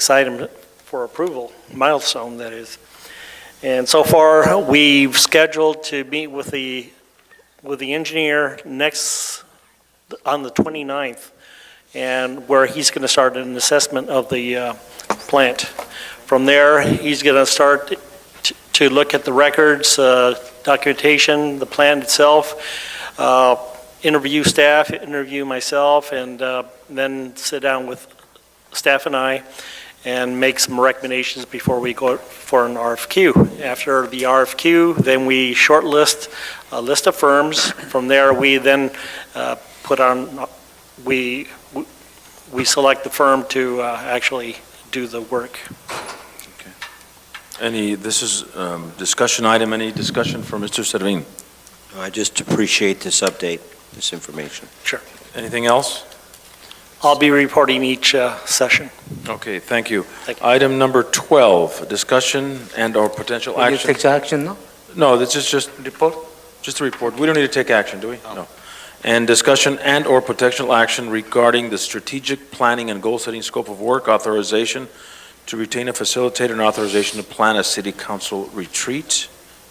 item for approval, milestone that is. And so far, we've scheduled to meet with the engineer on the 29th, and where he's going to start an assessment of the plant. From there, he's going to start to look at the records, documentation, the plant itself, interview staff, interview myself, and then sit down with staff and I and make some recommendations before we go for an RFQ. After the RFQ, then we shortlist a list of firms. From there, we then we select the firm to actually do the work. This is discussion item, any discussion for Mr. Servin? I just appreciate this update, this information. Sure. Anything else? I'll be reporting each session. Okay, thank you. Thank you. Item number 12, discussion and/or potential Will you action. take action now? No, this is just a report. We don't need to take action, do we? No. And discussion and/or potential action regarding the strategic planning and goal-setting scope of work, authorization to retain a facilitator, and authorization to plan a city council retreat.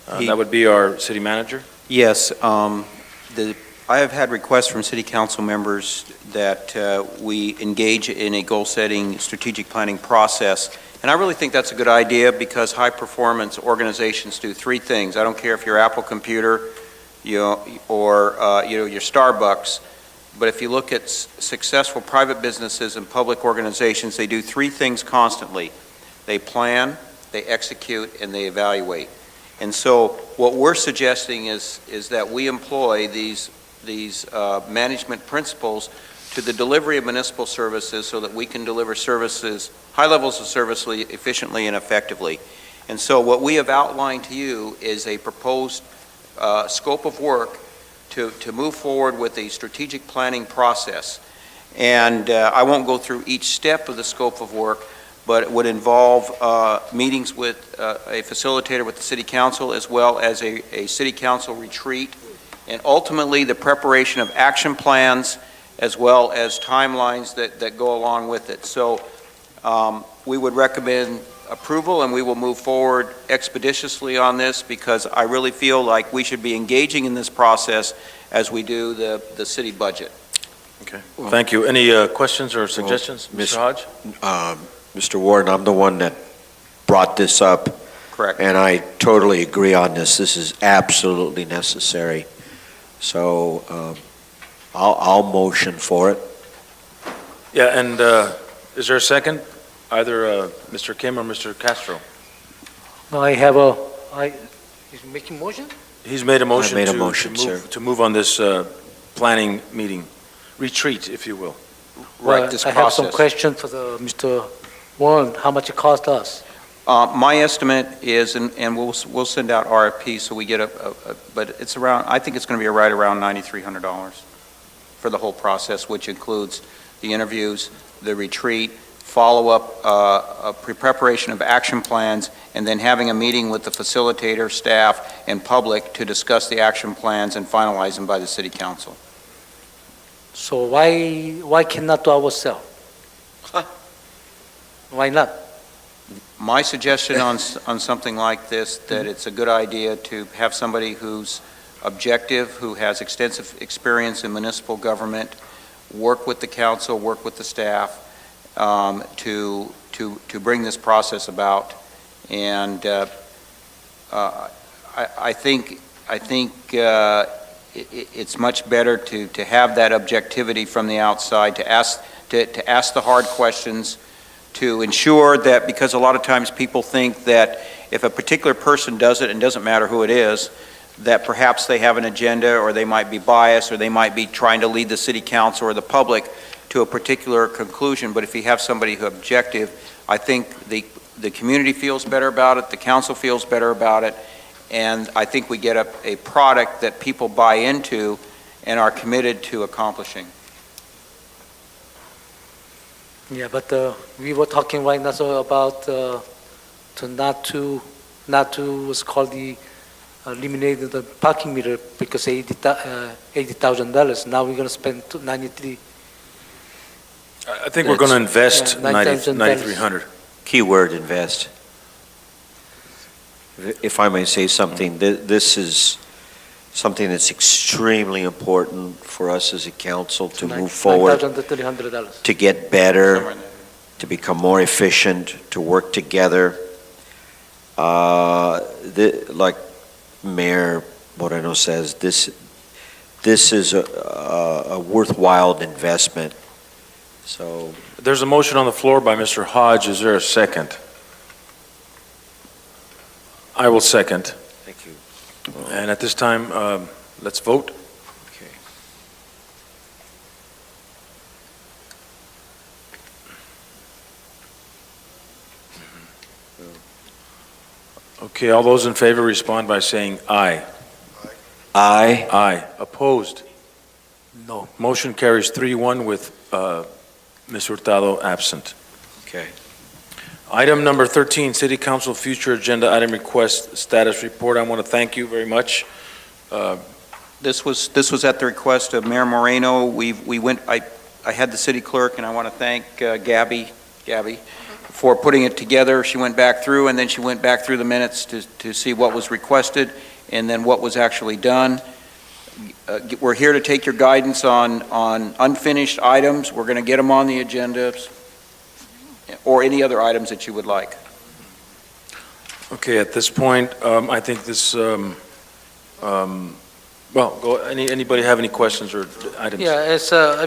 That would be our city manager. Yes, I have had requests from city council members that we engage in a goal-setting strategic planning process. And I really think that's a good idea because high-performance organizations do three things. I don't care if you're Apple Computer, or your Starbucks, but if you look at successful private businesses and public organizations, they do three things constantly. They plan, they execute, and they evaluate. And so what we're suggesting is that we employ these management principles to the delivery of municipal services so that we can deliver services, high levels of service efficiently and effectively. And so what we have outlined to you is a proposed scope of work to move forward with a strategic planning process. And I won't go through each step of the scope of work, but it would involve meetings with a facilitator with the city council as well as a city council retreat, and ultimately the preparation of action plans as well as timelines that go along with it. So we would recommend approval, and we will move forward expeditiously on this because I really feel like we should be engaging in this process as we do the city budget. Okay, thank you. Any questions or suggestions, Mr. Hodge? Mr. Warden, I'm the one that brought this up. Correct. And I totally agree on this. This is absolutely necessary. So I'll motion for it. Yeah, and is there a second? Either Mr. Kim or Mr. Castro? He's making motion? He's made a motion I made a motion, sir. to move on this planning meeting, retreat, if you will. Right, this I have some process. question for Mr. Warren, how much it cost us? My estimate is, and we'll send out RFP so we get but it's around, I think it's going to be right around $9,300 for the whole process, which includes the interviews, the retreat, follow-up, preparation of action plans, and then having a meeting with the facilitator, staff, and public to discuss the action plans and finalize them by the city council. So why cannot do ourselves? Why not? My suggestion on something like this, that it's a good idea to have somebody who's objective, who has extensive experience in municipal government, work with the council, work with the staff, to bring this process about. And I think it's much better to have that objectivity from the outside, to ask the hard questions, to ensure that, because a lot of times people think that if a particular person does it, and it doesn't matter who it is, that perhaps they have an agenda, or they might be biased, or they might be trying to lead the city council or the public to a particular conclusion. But if you have somebody who's objective, I think the community feels better about it, the council feels better about it, and I think we get a product that people buy into and are committed to accomplishing. Yeah, but we were talking right now about not to what's called the eliminate the parking meter because $80,000. Now we're going to spend $93. I think we're going to invest $9,300. Keyword invest. If I may say something, this is something that's extremely important for us as a council to move forward, $9,300. to get better, to become more efficient, to work together. Like Mayor Moreno says, this is a worthwhile investment. So There's a motion on the floor by Mr. Hodge. Is there a second? I will second. thank you. And at this time, let's vote. Okay. Okay, all those in favor respond by saying aye. Aye. Aye. Opposed? No. Motion carries 3-1 with Ms. Hurtado absent. Okay. Item number 13, City Council Future Agenda Item Request Status Report. I want to thank you very much. This was at the request of Mayor Moreno. I had the city clerk, and I want to thank Gabby, for putting it together. She went back through, and then she went back through the minutes to see what was requested, and then what was actually done. We're here to take your guidance on unfinished items. We're going to get them on the agenda, or any other items that you would like. Okay, at this point, I think this, anybody have any questions or items? Yeah, as I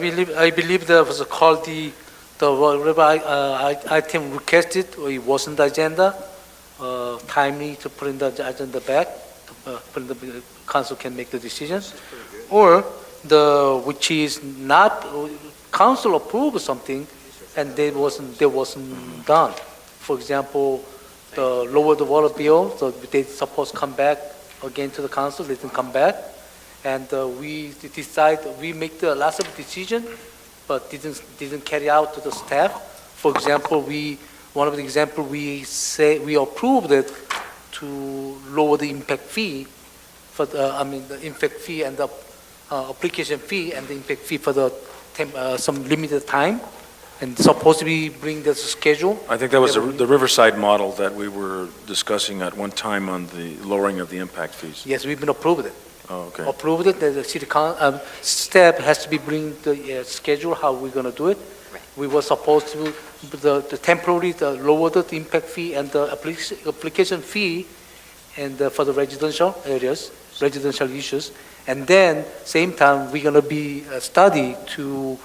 believe there was called the whatever item requested, or it wasn't the agenda, timely to put in the agenda back, the council can make the decisions, or which is not, council approved something, and they wasn't done. For example, the lower the water bill, so they supposed to come back again to the council, they didn't come back, and we make the last of decision, but didn't carry out to the staff. For example, one of the example we approved it to lower the impact fee for the impact fee and the application fee and the impact fee for the some limited time, and supposed to be bring the schedule. I think that was the Riverside model that we were discussing at one time on the lowering of the impact fees. Yes, we've been approved it. Oh, okay. Approved it. The city staff has to be bring the schedule how we're going to do it. Right. We were supposed to the temporary lower the impact fee and the application fee, and for the residential areas, residential issues, and then same time we're going to be study to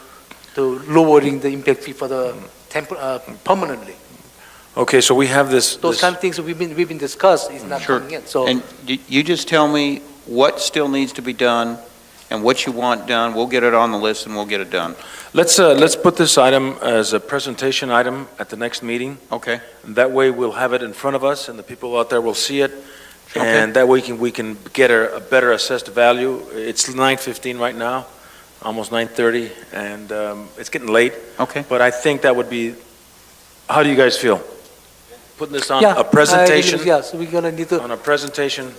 lowering the impact fee for the permanently. Okay, so we have Those kind of things we've been discussed is not Sure. coming in. So And you just tell me what still needs to be done and what you want done. We'll get it on the list and we'll get it done. Let's put this item as a presentation item at the next meeting. Okay? And that way we'll have it in front of us and the people out there will see it. Okay. And that way we can get a better assessed value. It's 9:15 right now, almost 9:30, and it's getting late. Okay. But I think that would be, how do you guys feel? Putting this on yeah, a presentation, yeah, so we're going to need to. on a presentation?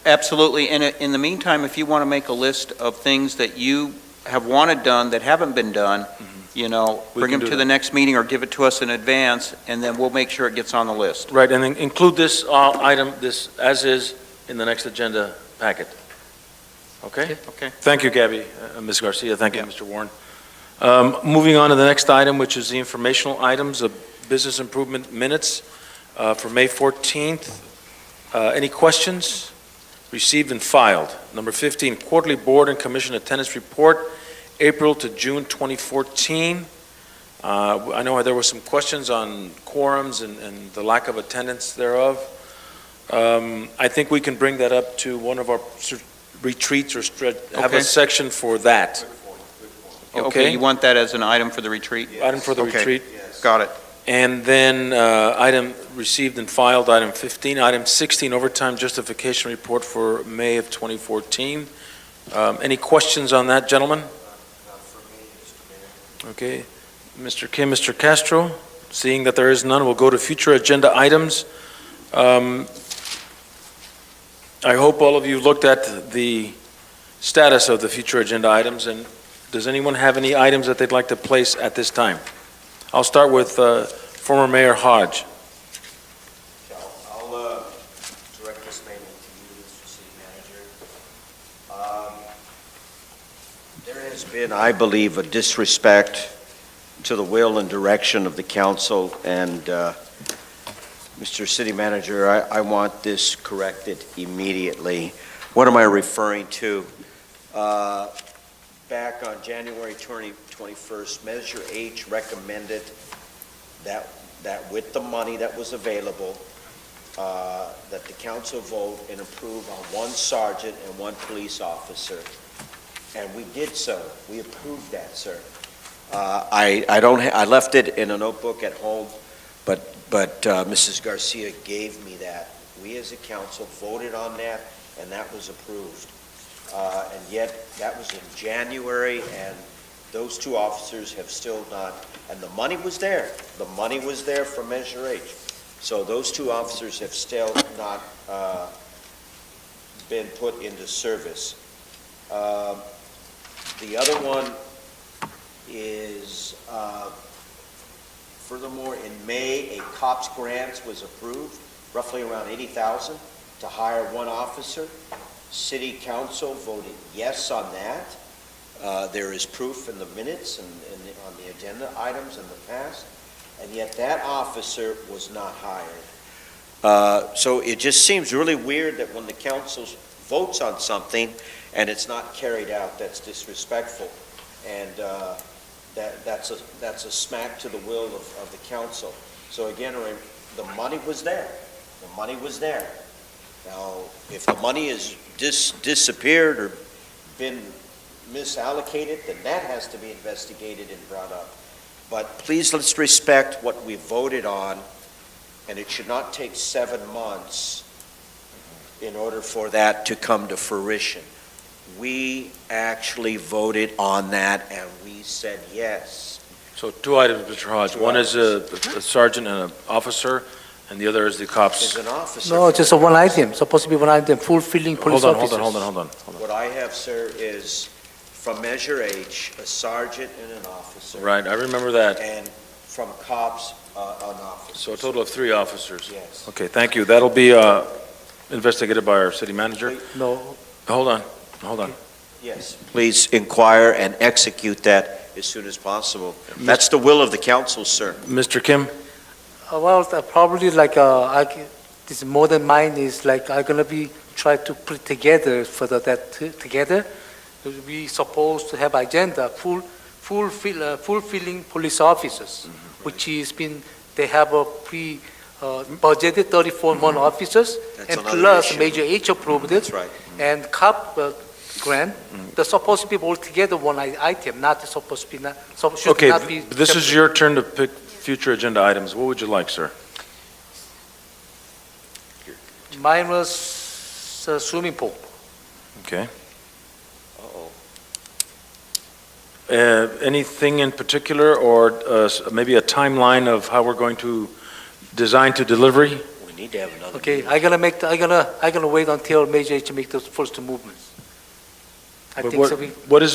Absolutely. And in the meantime, if you want to make a list of things that you have wanted done that haven't been done, We bring can them do to that. the next meeting or give it to us in advance, and then we'll make sure it gets on the list. Right, and then include this item, this as is, in the next agenda packet. Okay? Okay. Thank you, Gabby, Ms. Garcia, thank you, Yeah. Mr. Warren. Moving on to the next item, which is the informational items of business improvement minutes for May 14th. Any questions? Received and filed. Number 15, quarterly board and commission attendance report, April to June 2014. I know there were some questions on quorums and the lack of attendance thereof. I think we can bring that up to one of our retreats or have a Okay. section for that. Okay, you want that as an item for the retreat? Item for the Okay. retreat. Got it. And then item received and filed, item 15. Item 16, overtime justification report for May of 2014. Any questions on that, gentlemen? Okay. Mr. Kim, Mr. Castro, seeing that there is none, we'll go to future agenda items. I hope all of you looked at the status of the future agenda items, and does anyone have any items that they'd like to place at this time? I'll start with former Mayor Hodge. I'll direct this statement to you, Mr. City Manager. There has been, I believe, a disrespect to the will and direction of the council, and Mr. City Manager, I want this corrected immediately. What am I referring to? Back on January 21st, Measure H recommended that with the money that was available, that the council vote and approve on one sergeant and one police officer. And we did so. We approved that, sir. I left it in a notebook at home, but Mrs. Garcia gave me that. We as a council voted on that, and that was approved. And yet, that was in January, and Those two officers have still not, and the money was there. The money was there for Measure H. So those two officers have still not been put into service. The other one is, furthermore, in May, a COPS grant was approved, roughly around $80,000 to hire one officer. City Council voted yes on that. There is proof in the minutes and on the agenda items in the past, and yet that officer was not hired. So it just seems really weird that when the council votes on something and it's not carried out, that's disrespectful. And that's a smack to the will of the council. So again, the money was there. The money was there. Now, if the money has disappeared or been misallocated, then that has to be investigated and brought up. But please, let's respect what we voted on, and it should not take 7 months in order for that to come to fruition. We actually voted on that, and we said yes. So 2 items, Mr. Hodge. One is a sergeant and an officer, and the other is the As cops. an officer. No, just a one item, supposed to be one item, fulfilling police Hold officers. on. What I have, sir, is from Measure H, a sergeant and an officer. Right, I remember that. And from cops, an officer. So a total of 3 officers. Yes. Okay, thank you. That'll be investigated by our city manager. No, Hold on. Yes. Please inquire and execute that as soon as possible. That's the will of the council, sir. Mr. Kim? well, probably like, this more than mine is like, I'm gonna be, try to put together for together. We supposed to have agenda, fulfilling police officers, which is they have a budgeted 34 more officers, That's and another plus issue. Major H approved it, That's right. and COP grant, they're supposed to be all together one item, not supposed to be, should Okay, not be. this is your turn to pick future agenda items. What would you like, sir? Mine was swimming pool. Okay. Uh-oh. Anything in particular, or maybe a timeline of how we're going to design to delivery? We need to have another. Okay, I'm gonna wait until Major H make those first movements. I But think so.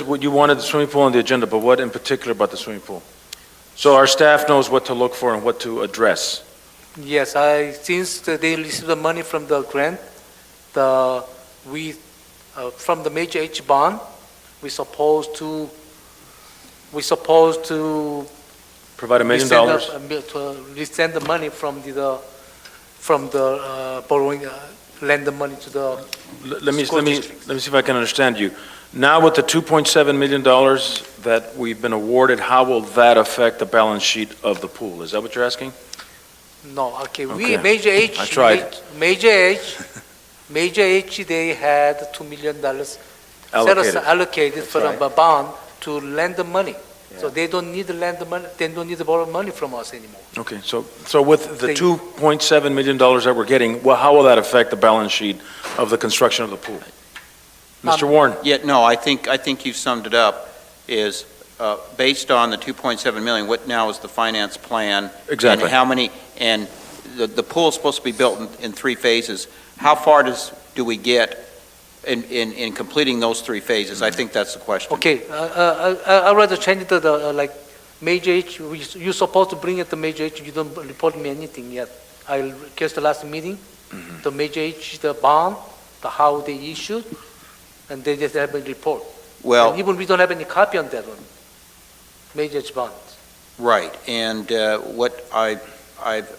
what you wanted the swimming pool on the agenda, but what in particular about the swimming pool? So our staff knows what to look for and what to address. Yes, since they received the money from the grant, from the Major H bond, we supposed to Provide $1 million? resend the money from the borrowing, lend the money to the Let me school see if I can understand you. Now with the $2.7 million that we've been awarded, how will that affect the balance sheet of the pool? Is that what you're asking? No, okay, Okay. Major H. I tried. Major H, they had $2 million allocated for That's a bond to lend the money. So they don't need to lend the money, they don't need to borrow money from us anymore. Okay, so with the They- $2.7 million that we're getting, how will that affect the balance sheet of the construction of the pool? Mr. Warren? Yeah, no, I think you've summed it up, is based on the 2.7 million, what now is the finance plan? Exactly. And how many, and the pool is supposed to be built in 3 phases. How far do we get in completing those 3 phases? I think that's the question. Okay, I'd rather change it to like Major H, you're supposed to bring it to Major H, you don't report me anything yet. I guess the last meeting, the Major H, the bond, how they issued, and they just have a report. Well, And even we don't have any copy on that one, Major H bond. right, and what I've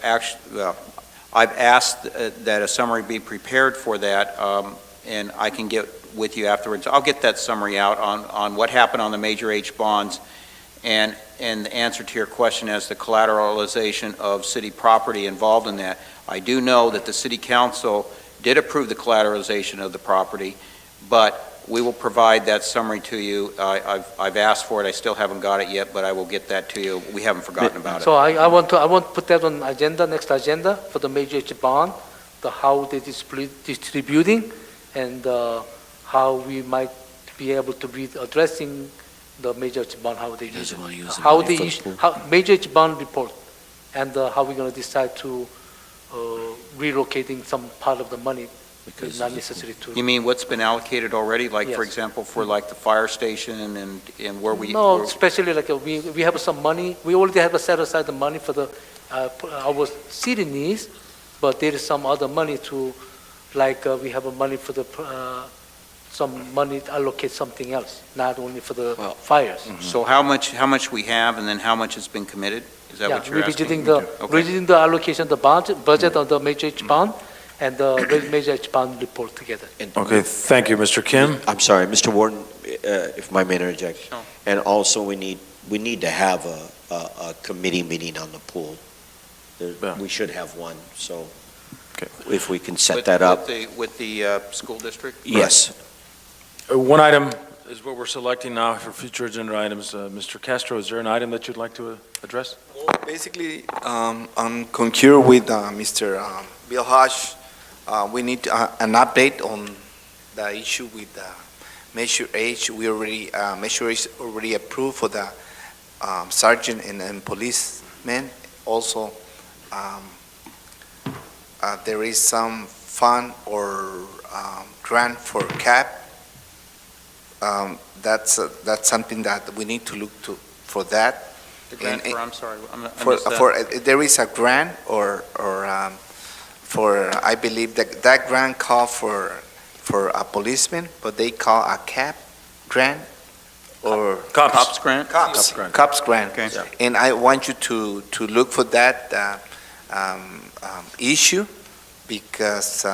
asked that a summary be prepared for that, and I can get with you afterwards. I'll get that summary out on what happened on the Major H bonds, and the answer to your question as the collateralization of city property involved in that. I do know that the city council did approve the collateralization of the property, but we will provide that summary to you. I've asked for it, I still haven't got it yet, but I will get that to you. We haven't forgotten about it. So I want to put that on next agenda for the Major H bond, how they distributing, and how we might be able to be addressing the major bond, how they use Doesn't want to use it. the How money they, for the use- pool. how, major bond report, and how we're gonna decide to relocating some part of the money. It's not necessary to. You mean what's been allocated already, like, for Yes. example, for like the fire station and where we? No, where- especially like we have some money, we already have set aside the money for the, our city needs, but there is some other money to, like, we have a money for the, some money to allocate something else, not only for the Well, fires. So how much we have, and then how much has been committed? Is that Yeah, what you're asking? Okay. revisiting the allocation, the budget of the major H bond, and the major H bond report together. And- Okay, thank you, Mr. Kim. I'm sorry, Mr. Warden, if I may interject. Sure. And also, we need to have a committee meeting on the pool. Yeah. We should have one, so Okay. if we can set With- that up. With the school district? Yes. One item is what we're selecting now for future agenda items. Mr. Castro, is there an item that you'd like to address? Basically, I'm concur with Mr. Bill Hodge. We need an update on the issue with Measure H. We already, Measure H already approved for the sergeant and policemen. Also, there is some fund or grant for CAP. That's something that we need to look to for that. The grant And- for, I'm sorry, I For, missed that. there is a grant or for, I believe that grant call for a policeman, but they call a CAP grant or Cops grant? Cops grant. Okay. And I want you to look for that issue because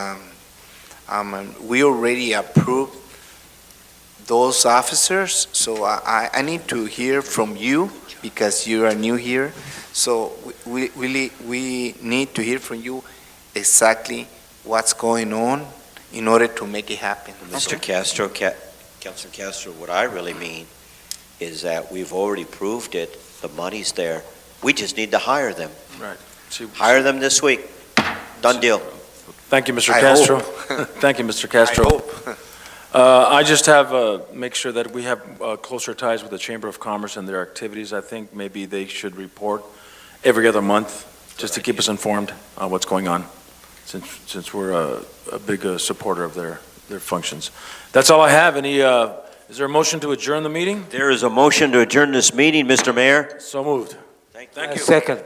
we already approved those officers, so I need to hear from you because you are new here. So we need to hear from you exactly what's going on in order to make it happen. Mr. Castro, Councilor Castro, what I really mean is that we've already proved it, the money's there. We just need to hire them. Right. Hire them this week. Done deal. Thank you, Mr. I Castro. hope. Thank you, Mr. I Castro. hope. I just have, make sure that we have closer ties with the Chamber of Commerce and their activities. I think maybe they should report every other month, just to keep us informed on what's going on, since we're a big supporter of their functions. That's all I have. Is there a motion to adjourn the meeting? There is a motion to adjourn this meeting, Mr. Mayor. So moved. Thank you. Second.